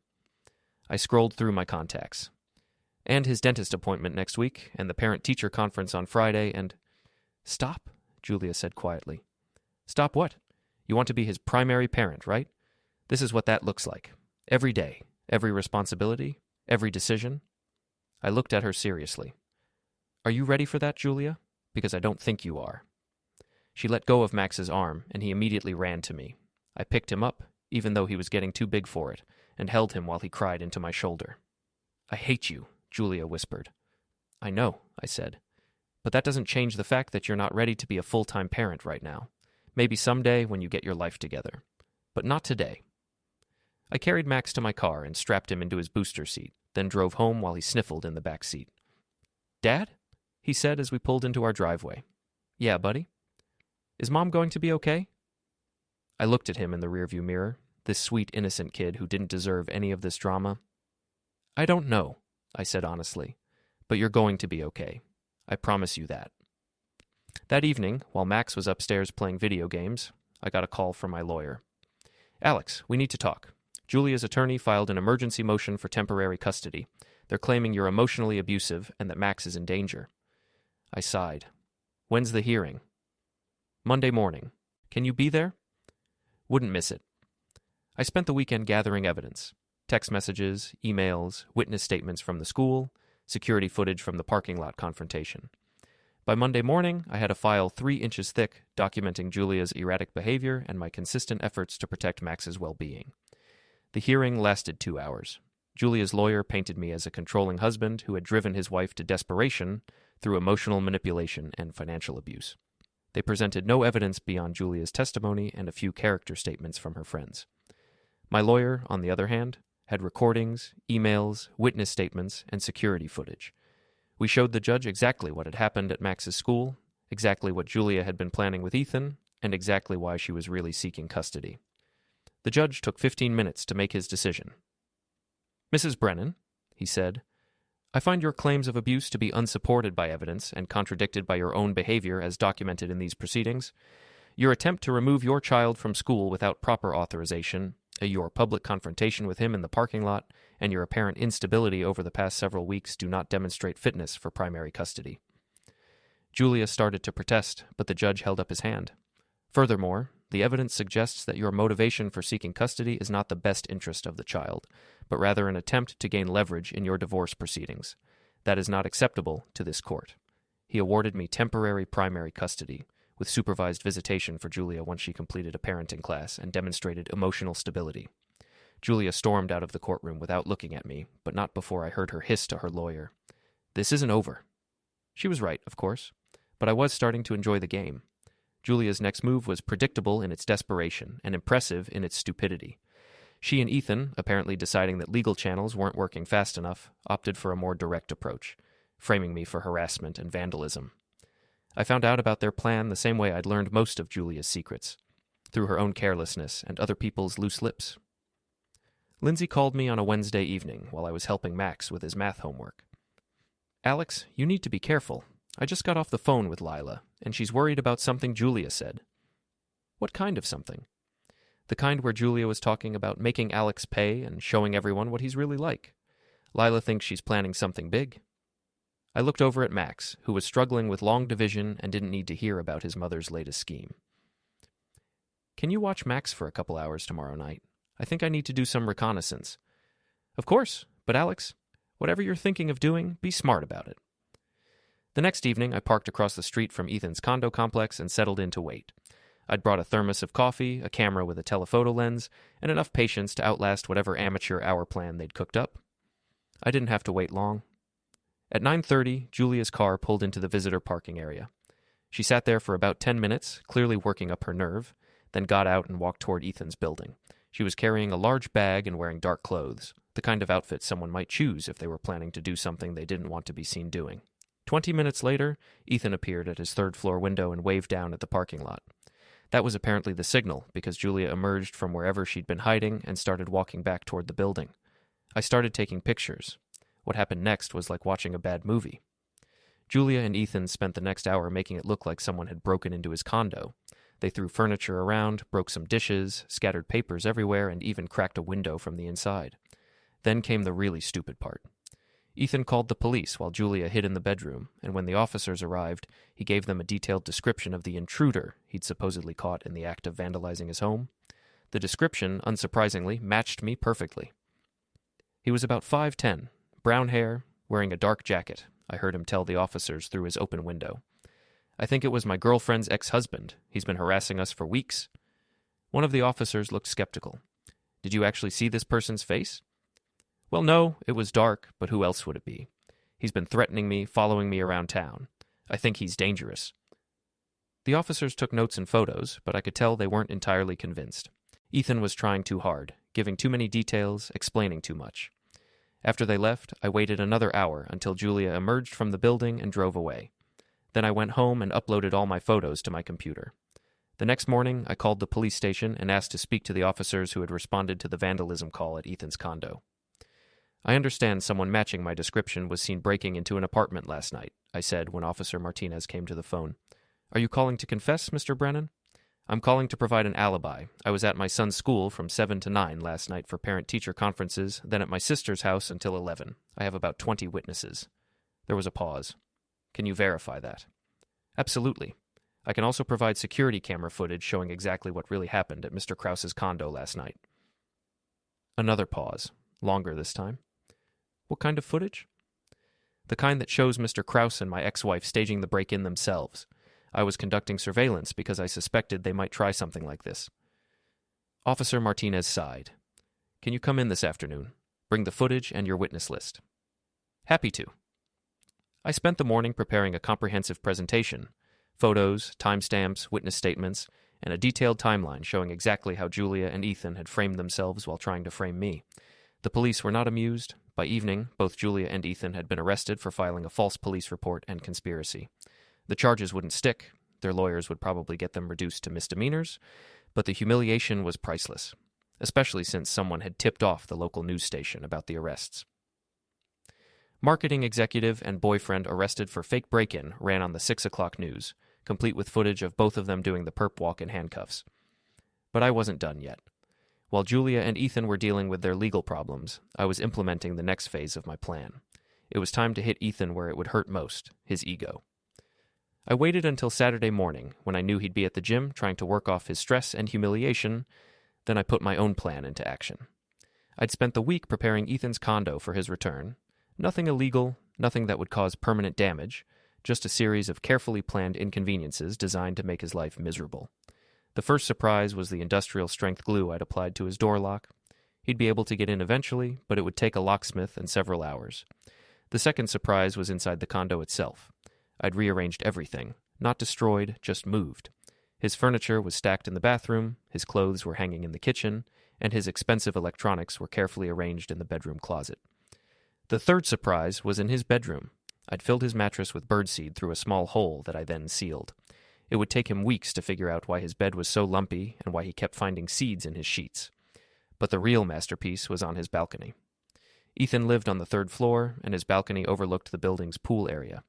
I scrolled through my contacts. And his dentist appointment next week, and the parent-teacher conference on Friday, and... Stop, Julia said quietly. Stop what? You want to be his primary parent, right? This is what that looks like. Every day, every responsibility, every decision. I looked at her seriously. Are you ready for that, Julia? Because I don't think you are. She let go of Max's arm, and he immediately ran to me. I picked him up, even though he was getting too big for it, and held him while he cried into my shoulder. I hate you, Julia whispered. I know, I said. But that doesn't change the fact that you're not ready to be a full-time parent right now. Maybe someday when you get your life together. But not today. I carried Max to my car and strapped him into his booster seat, then drove home while he sniffled in the back seat. "Dad?" he said as we pulled into our driveway. "Yeah, buddy." "Is Mom going to be okay?" I looked at him in the rearview mirror, this sweet, innocent kid who didn't deserve any of this drama. "I don't know," I said honestly, "but you're going to be okay. I promise you that." That evening, while Max was upstairs playing video games, I got a call from my lawyer. "Alex, we need to talk. Julia's attorney filed an emergency motion for temporary custody. They're claiming you're emotionally abusive and that Max is in danger." I sighed. "When's the hearing?" "Monday morning. Can you be there?" "Wouldn't miss it." I spent the weekend gathering evidence. Text messages, emails, witness statements from the school, security footage from the parking lot confrontation. By Monday morning, I had a file 3 inches thick documenting Julia's erratic behavior and my consistent efforts to protect Max's well-being. The hearing lasted 2 hours. Julia's lawyer painted me as a controlling husband who had driven his wife to desperation through emotional manipulation and financial abuse. They presented no evidence beyond Julia's testimony and a few character statements from her friends. My lawyer, on the other hand, had recordings, emails, witness statements, and security footage. We showed the judge exactly what had happened at Max's school, exactly what Julia had been planning with Ethan, and exactly why she was really seeking custody. The judge took 15 minutes to make his decision. "Mrs. Brennan," he said, "I find your claims of abuse to be unsupported by evidence and contradicted by your own behavior as documented in these proceedings. Your attempt to remove your child from school without proper authorization, your public confrontation with him in the parking lot, and your apparent instability over the past several weeks do not demonstrate fitness for primary custody." Julia started to protest, but the judge held up his hand. "Furthermore, the evidence suggests that your motivation for seeking custody is not the best interest of the child, but rather an attempt to gain leverage in your divorce proceedings. That is not acceptable to this court." He awarded me temporary primary custody, with supervised visitation for Julia once she completed a parenting class and demonstrated emotional stability. Julia stormed out of the courtroom without looking at me, but not before I heard her hiss to her lawyer, "This isn't over." She was right, of course, but I was starting to enjoy the game. Julia's next move was predictable in its desperation and impressive in its stupidity. She and Ethan, apparently deciding that legal channels weren't working fast enough, opted for a more direct approach, framing me for harassment and vandalism. I found out about their plan the same way I'd learned most of Julia's secrets, through her own carelessness and other people's loose lips. Lindsay called me on a Wednesday evening while I was helping Max with his math homework. "Alex, you need to be careful. I just got off the phone with Lila, and she's worried about something Julia said." "What kind of something?" "The kind where Julia was talking about making Alex pay and showing everyone what he's really like. Lila thinks she's planning something big." I looked over at Max, who was struggling with long division and didn't need to hear about his mother's latest scheme. "Can you watch Max for a couple hours tomorrow night? I think I need to do some reconnaissance." "Of course, but Alex, whatever you're thinking of doing, be smart about it." The next evening, I parked across the street from Ethan's condo complex and settled in to wait. I'd brought a thermos of coffee, a camera with a telephoto lens, and enough patience to outlast whatever amateur hour plan they'd cooked up. I didn't have to wait long. At 9:30, Julia's car pulled into the visitor parking area. She sat there for about 10 minutes, clearly working up her nerve, then got out and walked toward Ethan's building. She was carrying a large bag and wearing dark clothes, the kind of outfit someone might choose if they were planning to do something they didn't want to be seen doing. 20 minutes later, Ethan appeared at his third-floor window and waved down at the parking lot. That was apparently the signal, because Julia emerged from wherever she'd been hiding and started walking back toward the building. I started taking pictures. What happened next was like watching a bad movie. Julia and Ethan spent the next hour making it look like someone had broken into his condo. They threw furniture around, broke some dishes, scattered papers everywhere, and even cracked a window from the inside. Then came the really stupid part. Ethan called the police while Julia hid in the bedroom, and when the officers arrived, he gave them a detailed description of the intruder he'd supposedly caught in the act of vandalizing his home. The description, unsurprisingly, matched me perfectly. He was about 5'10", brown hair, wearing a dark jacket, I heard him tell the officers through his open window. "I think it was my girlfriend's ex-husband. He's been harassing us for weeks." One of the officers looked skeptical. "Did you actually see this person's face?" "Well, no, it was dark, but who else would it be? He's been threatening me, following me around town. I think he's dangerous." The officers took notes and photos, but I could tell they weren't entirely convinced. Ethan was trying too hard, giving too many details, explaining too much. After they left, I waited another hour until Julia emerged from the building and drove away. Then I went home and uploaded all my photos to my computer. The next morning, I called the police station and asked to speak to the officers who had responded to the vandalism call at Ethan's condo. "I understand someone matching my description was seen breaking into an apartment last night," I said when Officer Martinez came to the phone. "Are you calling to confess, Mr. Brennan?" "I'm calling to provide an alibi. I was at my son's school from 7 to 9 last night for parent-teacher conferences, then at my sister's house until 11. I have about 20 witnesses." There was a pause. "Can you verify that?" "Absolutely. I can also provide security camera footage showing exactly what really happened at Mr. Krause's condo last night." Another pause, longer this time. "What kind of footage?" "The kind that shows Mr. Krause and my ex-wife staging the break-in themselves. I was conducting surveillance because I suspected they might try something like this." Officer Martinez sighed. "Can you come in this afternoon? Bring the footage and your witness list." "Happy to." I spent the morning preparing a comprehensive presentation: photos, timestamps, witness statements, and a detailed timeline showing exactly how Julia and Ethan had framed themselves while trying to frame me. The police were not amused. By evening, both Julia and Ethan had been arrested for filing a false police report and conspiracy. The charges wouldn't stick. Their lawyers would probably get them reduced to misdemeanors, but the humiliation was priceless, especially since someone had tipped off the local news station about the arrests. Marketing executive and boyfriend arrested for fake break-in ran on the 6 o'clock news, complete with footage of both of them doing the perp walk in handcuffs. But I wasn't done yet. While Julia and Ethan were dealing with their legal problems, I was implementing the next phase of my plan. It was time to hit Ethan where it would hurt most, his ego. I waited until Saturday morning, when I knew he'd be at the gym trying to work off his stress and humiliation. Then I put my own plan into action. I'd spent the week preparing Ethan's condo for his return. Nothing illegal, nothing that would cause permanent damage, just a series of carefully planned inconveniences designed to make his life miserable. The first surprise was the industrial-strength glue I'd applied to his door lock. He'd be able to get in eventually, but it would take a locksmith and several hours. The second surprise was inside the condo itself. I'd rearranged everything, not destroyed, just moved. His furniture was stacked in the bathroom, his clothes were hanging in the kitchen, and his expensive electronics were carefully arranged in the bedroom closet. The third surprise was in his bedroom. I'd filled his mattress with birdseed through a small hole that I then sealed. It would take him weeks to figure out why his bed was so lumpy and why he kept finding seeds in his sheets. But the real masterpiece was on his balcony. Ethan lived on the 3rd floor, and his balcony overlooked the building's pool area.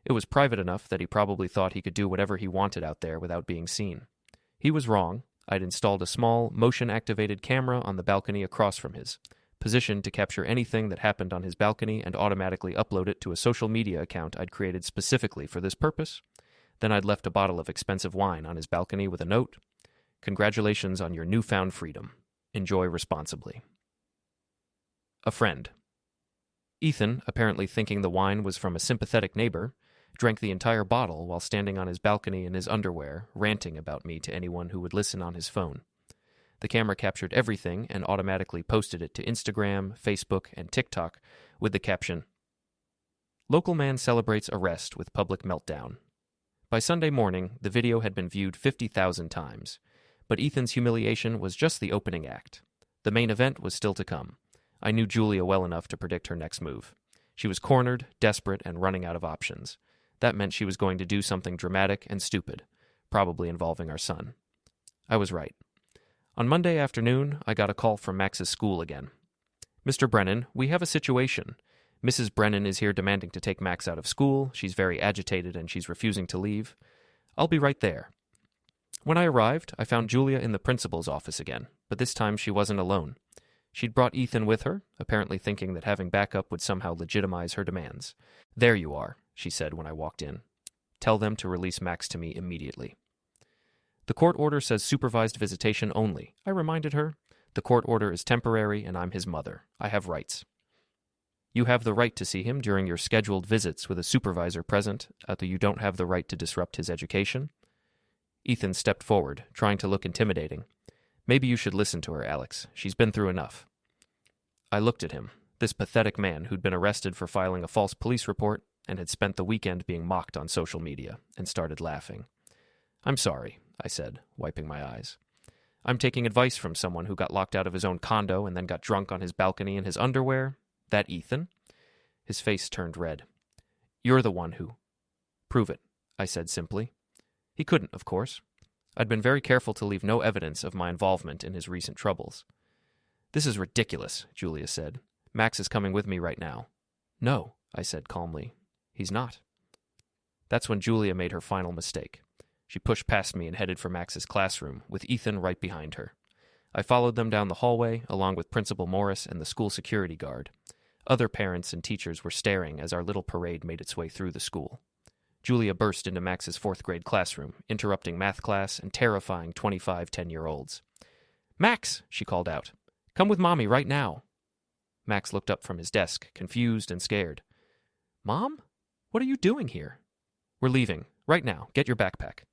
It was private enough that he probably thought he could do whatever he wanted out there without being seen. He was wrong. I'd installed a small, motion-activated camera on the balcony across from his, positioned to capture anything that happened on his balcony and automatically upload it to a social media account I'd created specifically for this purpose. Then I'd left a bottle of expensive wine on his balcony with a note: "Congratulations on your newfound freedom. Enjoy responsibly. A friend." Ethan, apparently thinking the wine was from a sympathetic neighbor, drank the entire bottle while standing on his balcony in his underwear, ranting about me to anyone who would listen on his phone. The camera captured everything and automatically posted it to Instagram, Facebook, and TikTok with the caption, "Local man celebrates arrest with public meltdown." By Sunday morning, the video had been viewed 50,000 times, but Ethan's humiliation was just the opening act. The main event was still to come. I knew Julia well enough to predict her next move. She was cornered, desperate, and running out of options. That meant she was going to do something dramatic and stupid, probably involving our son. I was right. On Monday afternoon, I got a call from Max's school again. "Mr. Brennan, we have a situation. Mrs. Brennan is here demanding to take Max out of school. She's very agitated and she's refusing to leave. I'll be right there." When I arrived, I found Julia in the principal's office again, but this time she wasn't alone. She'd brought Ethan with her, apparently thinking that having backup would somehow legitimize her demands. "There you are," she said when I walked in. "Tell them to release Max to me immediately." "The court order says supervised visitation only," I reminded her. "The court order is temporary and I'm his mother. I have rights." "You have the right to see him during your scheduled visits with a supervisor present, although you don't have the right to disrupt his education." Ethan stepped forward, trying to look intimidating. "Maybe you should listen to her, Alex. She's been through enough." I looked at him, this pathetic man who'd been arrested for filing a false police report, and had spent the weekend being mocked on social media, and started laughing. "I'm sorry," I said, wiping my eyes. "I'm taking advice from someone who got locked out of his own condo and then got drunk on his balcony in his underwear? That Ethan?" His face turned red. "You're the one who—" "Prove it," I said simply. He couldn't, of course. I'd been very careful to leave no evidence of my involvement in his recent troubles. "This is ridiculous," Julia said. "Max is coming with me right now." "No," I said calmly. "He's not." That's when Julia made her final mistake. She pushed past me and headed for Max's classroom, with Ethan right behind her. I followed them down the hallway, along with Principal Morris and the school security guard. Other parents and teachers were staring as our little parade made its way through the school. Julia burst into Max's fourth-grade classroom, interrupting math class and terrifying 25 10-year-olds. "Max!" she called out. "Come with Mommy right now." Max looked up from his desk, confused and scared. "Mom? What are you doing here?" "We're leaving. Right now. Get your backpack."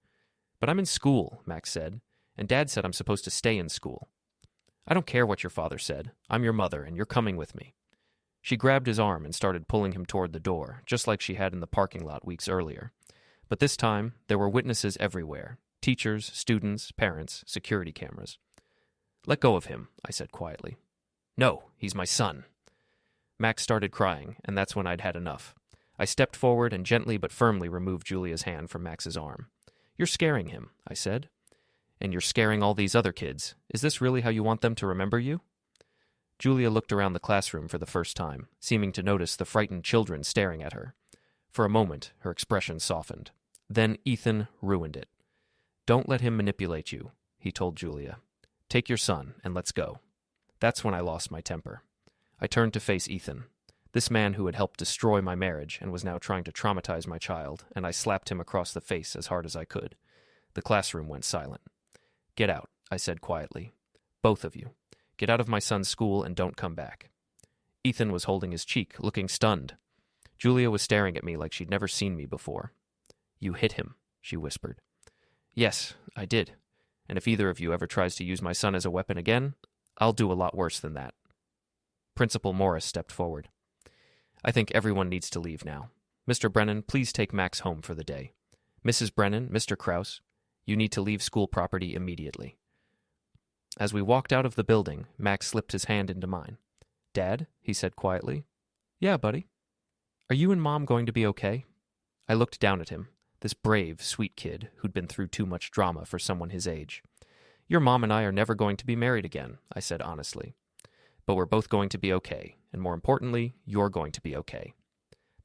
"But I'm in school," Max said, "and Dad said I'm supposed to stay in school." "I don't care what your father said. I'm your mother, and you're coming with me." She grabbed his arm and started pulling him toward the door, just like she had in the parking lot weeks earlier. But this time, there were witnesses everywhere. Teachers, students, parents, security cameras. "Let go of him," I said quietly. "No, he's my son." Max started crying, and that's when I'd had enough. I stepped forward and gently but firmly removed Julia's hand from Max's arm. "You're scaring him," I said. "And you're scaring all these other kids. Is this really how you want them to remember you?" Julia looked around the classroom for the first time, seeming to notice the frightened children staring at her. For a moment, her expression softened. Then Ethan ruined it. "Don't let him manipulate you," he told Julia. "Take your son, and let's go." That's when I lost my temper. I turned to face Ethan, this man who had helped destroy my marriage and was now trying to traumatize my child, and I slapped him across the face as hard as I could. The classroom went silent. "Get out," I said quietly. "Both of you. Get out of my son's school and don't come back." Ethan was holding his cheek, looking stunned. Julia was staring at me like she'd never seen me before. "You hit him," she whispered. "Yes, I did. And if either of you ever tries to use my son as a weapon again, I'll do a lot worse than that." Principal Morris stepped forward. "I think everyone needs to leave now. Mr. Brennan, please take Max home for the day. Mrs. Brennan, Mr. Krause, you need to leave school property immediately." As we walked out of the building, Max slipped his hand into mine. "Dad," he said quietly. "Yeah, buddy." "Are you and Mom going to be okay?" I looked down at him, this brave, sweet kid who'd been through too much drama for someone his age. "Your mom and I are never going to be married again," I said honestly. "But we're both going to be okay, and more importantly, you're going to be okay."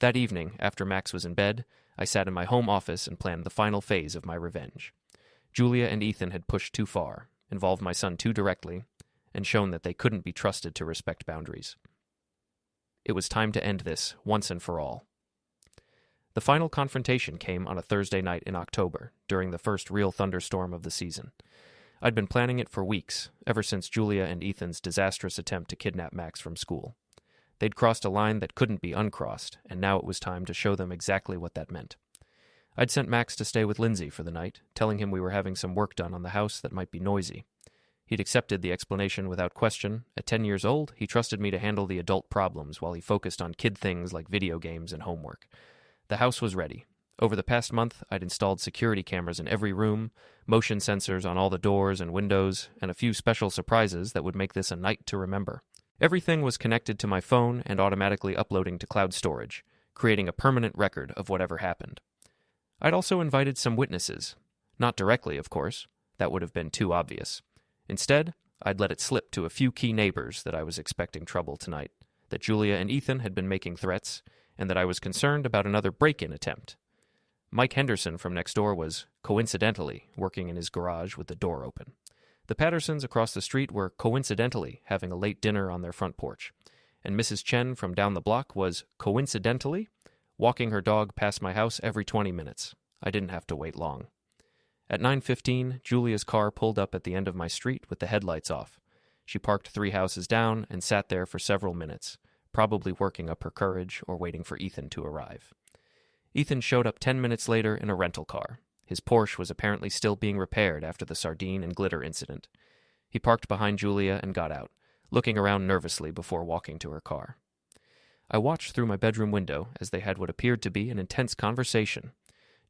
That evening, after Max was in bed, I sat in my home office and planned the final phase of my revenge. Julia and Ethan had pushed too far, involved my son too directly, and shown that they couldn't be trusted to respect boundaries. It was time to end this, once and for all. The final confrontation came on a Thursday night in October, during the first real thunderstorm of the season. I'd been planning it for weeks, ever since Julia and Ethan's disastrous attempt to kidnap Max from school. They'd crossed a line that couldn't be uncrossed, and now it was time to show them exactly what that meant. I'd sent Max to stay with Lindsay for the night, telling him we were having some work done on the house that might be noisy. He'd accepted the explanation without question. At 10 years old, he trusted me to handle the adult problems while he focused on kid things like video games and homework. The house was ready. Over the past month, I'd installed security cameras in every room, motion sensors on all the doors and windows, and a few special surprises that would make this a night to remember. Everything was connected to my phone and automatically uploading to cloud storage, creating a permanent record of whatever happened. I'd also invited some witnesses. Not directly, of course. That would have been too obvious. Instead, I'd let it slip to a few key neighbors that I was expecting trouble tonight, that Julia and Ethan had been making threats, and that I was concerned about another break-in attempt. Mike Henderson from next door was, coincidentally, working in his garage with the door open. The Pattersons across the street were, coincidentally, having a late dinner on their front porch. And Mrs. Chen from down the block was, coincidentally, walking her dog past my house every 20 minutes. I didn't have to wait long. At 9:15, Julia's car pulled up at the end of my street with the headlights off. She parked 3 houses down and sat there for several minutes, probably working up her courage or waiting for Ethan to arrive. Ethan showed up 10 minutes later in a rental car. His Porsche was apparently still being repaired after the sardine and glitter incident. He parked behind Julia and got out, looking around nervously before walking to her car. I watched through my bedroom window as they had what appeared to be an intense conversation.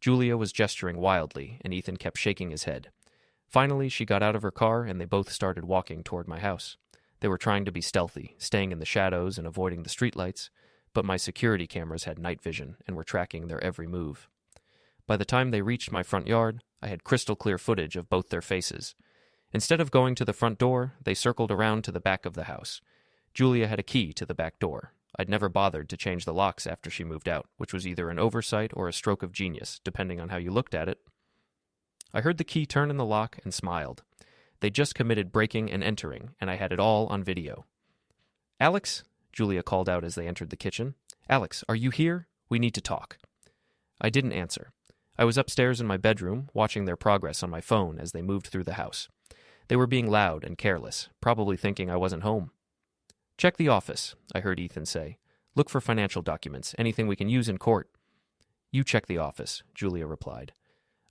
Julia was gesturing wildly, and Ethan kept shaking his head. Finally, she got out of her car, and they both started walking toward my house. They were trying to be stealthy, staying in the shadows and avoiding the streetlights, but my security cameras had night vision and were tracking their every move. By the time they reached my front yard, I had crystal clear footage of both their faces. Instead of going to the front door, they circled around to the back of the house. Julia had a key to the back door. I'd never bothered to change the locks after she moved out, which was either an oversight or a stroke of genius, depending on how you looked at it. I heard the key turn in the lock and smiled. They'd just committed breaking and entering, and I had it all on video. "Alex," Julia called out as they entered the kitchen. "Alex, are you here? We need to talk." I didn't answer. I was upstairs in my bedroom, watching their progress on my phone as they moved through the house. They were being loud and careless, probably thinking I wasn't home. "Check the office," I heard Ethan say. "Look for financial documents, anything we can use in court." "You check the office," Julia replied.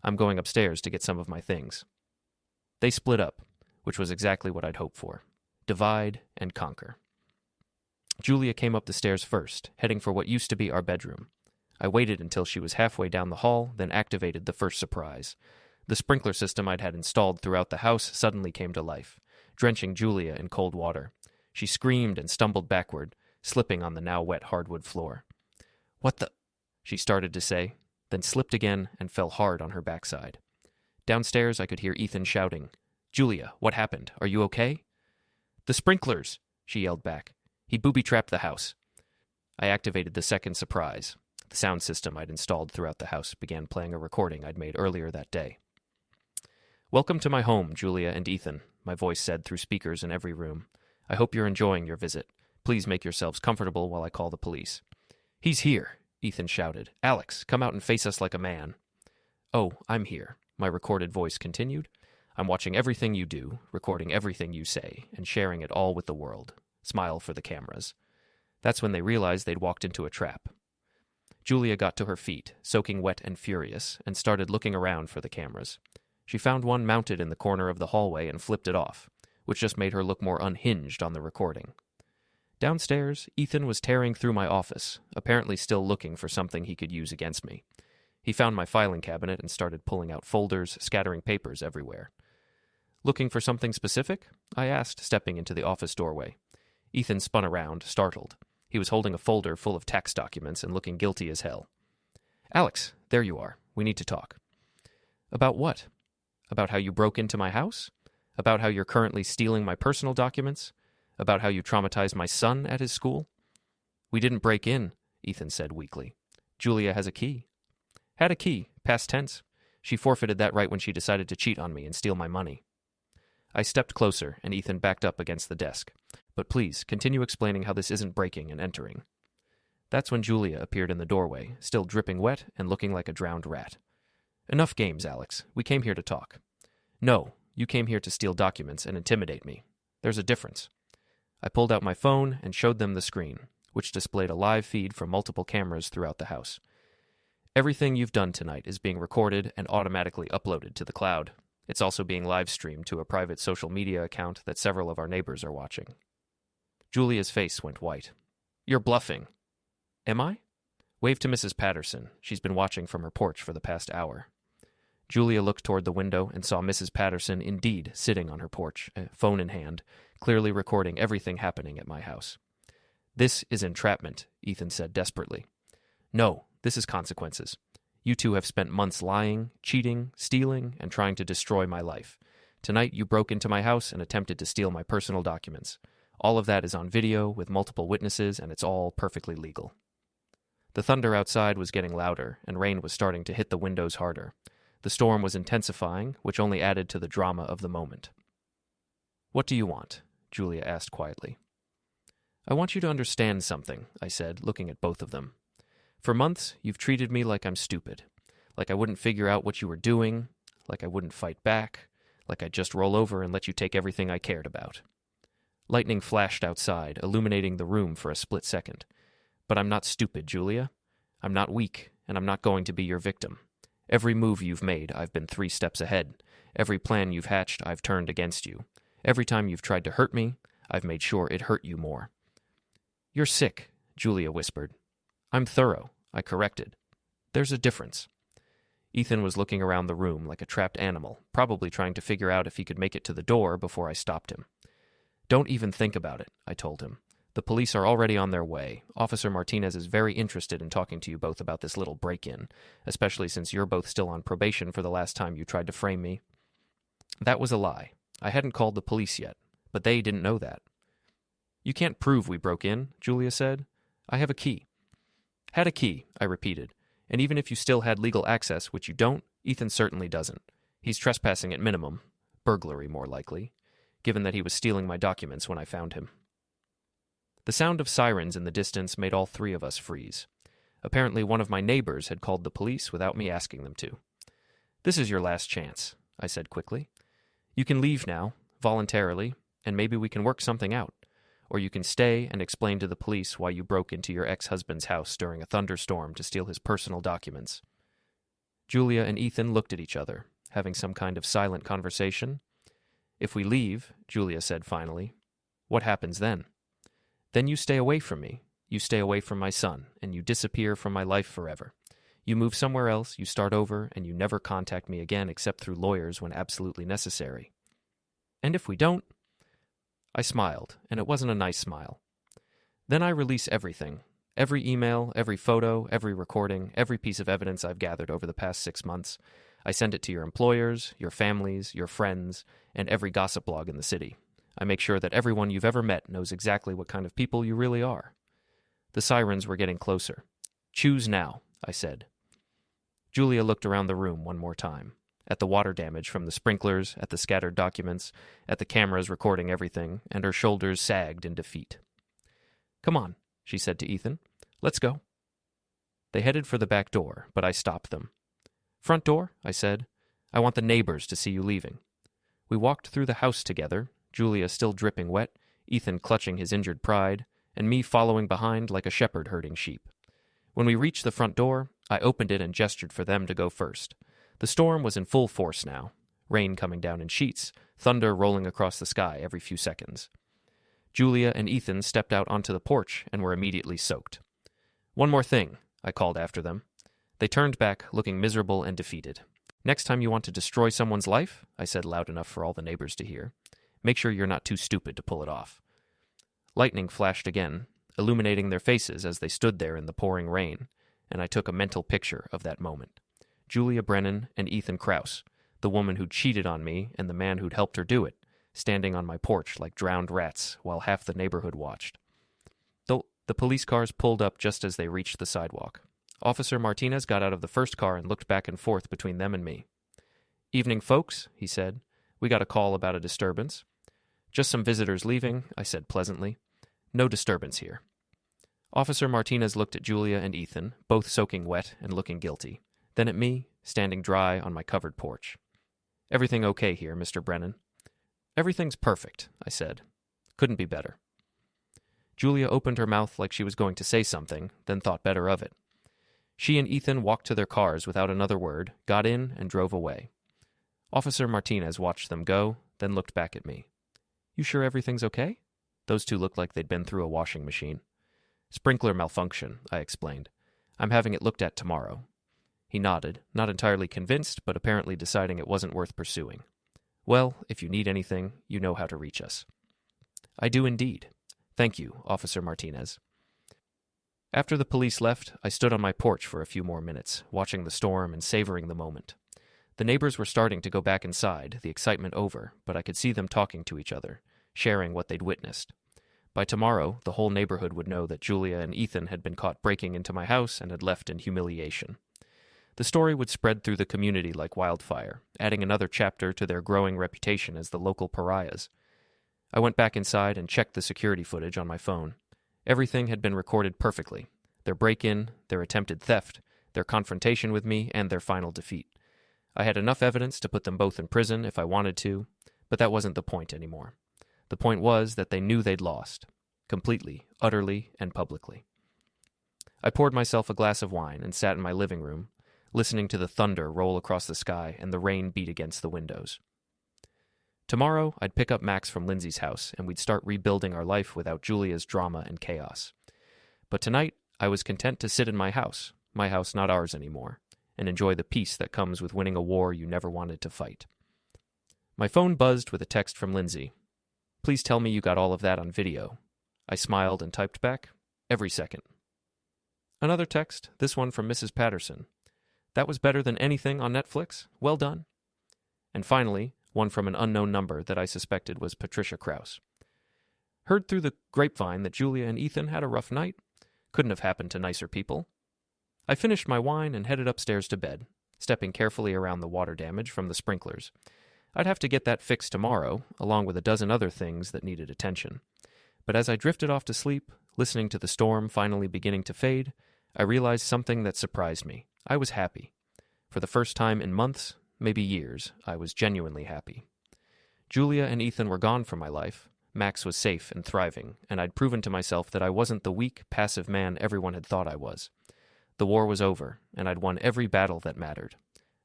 "I'm going upstairs to get some of my things." They split up, which was exactly what I'd hoped for. Divide and conquer. Julia came up the stairs first, heading for what used to be our bedroom. I waited until she was halfway down the hall, then activated the first surprise. The sprinkler system I'd had installed throughout the house suddenly came to life, drenching Julia in cold water. She screamed and stumbled backward, slipping on the now wet hardwood floor. "What the—" she started to say, then slipped again and fell hard on her backside. Downstairs, I could hear Ethan shouting, "Julia, what happened? Are you okay?" "The sprinklers!" she yelled back. "He booby-trapped the house." I activated the second surprise. The sound system I'd installed throughout the house began playing a recording I'd made earlier that day. "Welcome to my home, Julia and Ethan," my voice said through speakers in every room. "I hope you're enjoying your visit. Please make yourselves comfortable while I call the police." "He's here," Ethan shouted. "Alex, come out and face us like a man." "Oh, I'm here," my recorded voice continued. "I'm watching everything you do, recording everything you say, and sharing it all with the world. Smile for the cameras." That's when they realized they'd walked into a trap. Julia got to her feet, soaking wet and furious, and started looking around for the cameras. She found one mounted in the corner of the hallway and flipped it off, which just made her look more unhinged on the recording. Downstairs, Ethan was tearing through my office, apparently still looking for something he could use against me. He found my filing cabinet and started pulling out folders, scattering papers everywhere. "Looking for something specific?" I asked, stepping into the office doorway. Ethan spun around, startled. He was holding a folder full of tax documents and looking guilty as hell. "Alex, there you are. We need to talk." "About what? About how you broke into my house? About how you're currently stealing my personal documents? About how you traumatized my son at his school?" "We didn't break in," Ethan said weakly. "Julia has a key." "Had a key, past tense. She forfeited that right when she decided to cheat on me and steal my money." I stepped closer, and Ethan backed up against the desk. "But please, continue explaining how this isn't breaking and entering." That's when Julia appeared in the doorway, still dripping wet and looking like a drowned rat. "Enough games, Alex. We came here to talk." "No, you came here to steal documents and intimidate me. There's a difference." I pulled out my phone and showed them the screen, which displayed a live feed from multiple cameras throughout the house. "Everything you've done tonight is being recorded and automatically uploaded to the cloud. It's also being live-streamed to a private social media account that several of our neighbors are watching." Julia's face went white. "You're bluffing." "Am I?" "Wave to Mrs. Patterson. She's been watching from her porch for the past hour." Julia looked toward the window and saw Mrs. Patterson indeed sitting on her porch, phone in hand, clearly recording everything happening at my house. "This is entrapment," Ethan said desperately. "No, this is consequences. You two have spent months lying, cheating, stealing, and trying to destroy my life. Tonight you broke into my house and attempted to steal my personal documents. All of that is on video with multiple witnesses, and it's all perfectly legal." The thunder outside was getting louder, and rain was starting to hit the windows harder. The storm was intensifying, which only added to the drama of the moment. "What do you want?" Julia asked quietly. "I want you to understand something," I said, looking at both of them. "For months, you've treated me like I'm stupid, like I wouldn't figure out what you were doing, like I wouldn't fight back, like I'd just roll over and let you take everything I cared about." Lightning flashed outside, illuminating the room for a split second. "But I'm not stupid, Julia. I'm not weak, and I'm not going to be your victim. Every move you've made, I've been 3 steps ahead. Every plan you've hatched, I've turned against you. Every time you've tried to hurt me, I've made sure it hurt you more." "You're sick," Julia whispered. I'm thorough, I corrected. There's a difference. Ethan was looking around the room like a trapped animal, probably trying to figure out if he could make it to the door before I stopped him. Don't even think about it, I told him. The police are already on their way. Officer Martinez is very interested in talking to you both about this little break-in, especially since you're both still on probation for the last time you tried to frame me. That was a lie. I hadn't called the police yet, but they didn't know that. You can't prove we broke in, Julia said. I have a key. Had a key, I repeated. And even if you still had legal access, which you don't, Ethan certainly doesn't. He's trespassing at minimum. Burglary, more likely, given that he was stealing my documents when I found him. The sound of sirens in the distance made all three of us freeze. Apparently one of my neighbors had called the police without me asking them to. This is your last chance, I said quickly. You can leave now, voluntarily, and maybe we can work something out. Or you can stay and explain to the police why you broke into your ex-husband's house during a thunderstorm to steal his personal documents. Julia and Ethan looked at each other, having some kind of silent conversation. If we leave, Julia said finally, what happens then? Then you stay away from me, you stay away from my son, and you disappear from my life forever. You move somewhere else, you start over, and you never contact me again except through lawyers when absolutely necessary. And if we don't? I smiled, and it wasn't a nice smile. Then I release everything. Every email, every photo, every recording, every piece of evidence I've gathered over the past 6 months. I send it to your employers, your families, your friends, and every gossip blog in the city. I make sure that everyone you've ever met knows exactly what kind of people you really are. The sirens were getting closer. Choose now, I said. Julia looked around the room one more time, at the water damage from the sprinklers, at the scattered documents, at the cameras recording everything, and her shoulders sagged in defeat. Come on, she said to Ethan. Let's go. They headed for the back door, but I stopped them. Front door, I said. I want the neighbors to see you leaving. We walked through the house together, Julia still dripping wet, Ethan clutching his injured pride, and me following behind like a shepherd herding sheep. When we reached the front door, I opened it and gestured for them to go first. The storm was in full force now, rain coming down in sheets, thunder rolling across the sky every few seconds. Julia and Ethan stepped out onto the porch and were immediately soaked. One more thing, I called after them. They turned back, looking miserable and defeated. Next time you want to destroy someone's life, I said loud enough for all the neighbors to hear, make sure you're not too stupid to pull it off. Lightning flashed again, illuminating their faces as they stood there in the pouring rain, and I took a mental picture of that moment. Julia Brennan and Ethan Krause, the woman who'd cheated on me and the man who'd helped her do it, standing on my porch like drowned rats while half the neighborhood watched. The police cars pulled up just as they reached the sidewalk. Officer Martinez got out of the first car and looked back and forth between them and me. Evening, folks, he said. We got a call about a disturbance. Just some visitors leaving, I said pleasantly. No disturbance here. Officer Martinez looked at Julia and Ethan, both soaking wet and looking guilty. Then at me, standing dry on my covered porch. Everything okay here, Mr. Brennan? Everything's perfect, I said. Couldn't be better. Julia opened her mouth like she was going to say something, then thought better of it. She and Ethan walked to their cars without another word, got in, and drove away. Officer Martinez watched them go, then looked back at me. You sure everything's okay? Those two looked like they'd been through a washing machine. Sprinkler malfunction, I explained. I'm having it looked at tomorrow. He nodded, not entirely convinced, but apparently deciding it wasn't worth pursuing. Well, if you need anything, you know how to reach us. I do indeed. Thank you, Officer Martinez. After the police left, I stood on my porch for a few more minutes, watching the storm and savoring the moment. The neighbors were starting to go back inside, the excitement over, but I could see them talking to each other, sharing what they'd witnessed. By tomorrow, the whole neighborhood would know that Julia and Ethan had been caught breaking into my house and had left in humiliation. The story would spread through the community like wildfire, adding another chapter to their growing reputation as the local pariahs. I went back inside and checked the security footage on my phone. Everything had been recorded perfectly. Their break-in, their attempted theft, their confrontation with me, and their final defeat. I had enough evidence to put them both in prison if I wanted to, but that wasn't the point anymore. The point was that they knew they'd lost. Completely, utterly, and publicly. I poured myself a glass of wine and sat in my living room, listening to the thunder roll across the sky and the rain beat against the windows. Tomorrow, I'd pick up Max from Lindsay's house, and we'd start rebuilding our life without Julia's drama and chaos. But tonight, I was content to sit in my house not ours anymore, and enjoy the peace that comes with winning a war you never wanted to fight. My phone buzzed with a text from Lindsay. "Please tell me you got all of that on video." I smiled and typed back, "Every second." Another text, this one from Mrs. Patterson. "That was better than anything on Netflix. Well done." And finally, one from an unknown number that I suspected was Patricia Krause. "Heard through the grapevine that Julia and Ethan had a rough night. Couldn't have happened to nicer people." I finished my wine and headed upstairs to bed, stepping carefully around the water damage from the sprinklers. I'd have to get that fixed tomorrow, along with a dozen other things that needed attention. But as I drifted off to sleep, listening to the storm finally beginning to fade, I realized something that surprised me. I was happy. For the first time in months, maybe years, I was genuinely happy. Julia and Ethan were gone from my life. Max was safe and thriving, and I'd proven to myself that I wasn't the weak, passive man everyone had thought I was. The war was over, and I'd won every battle that mattered.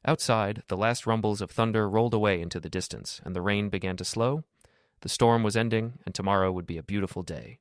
Outside, the last rumbles of thunder rolled away into the distance, and the rain began to slow. The storm was ending, and tomorrow would be a beautiful day.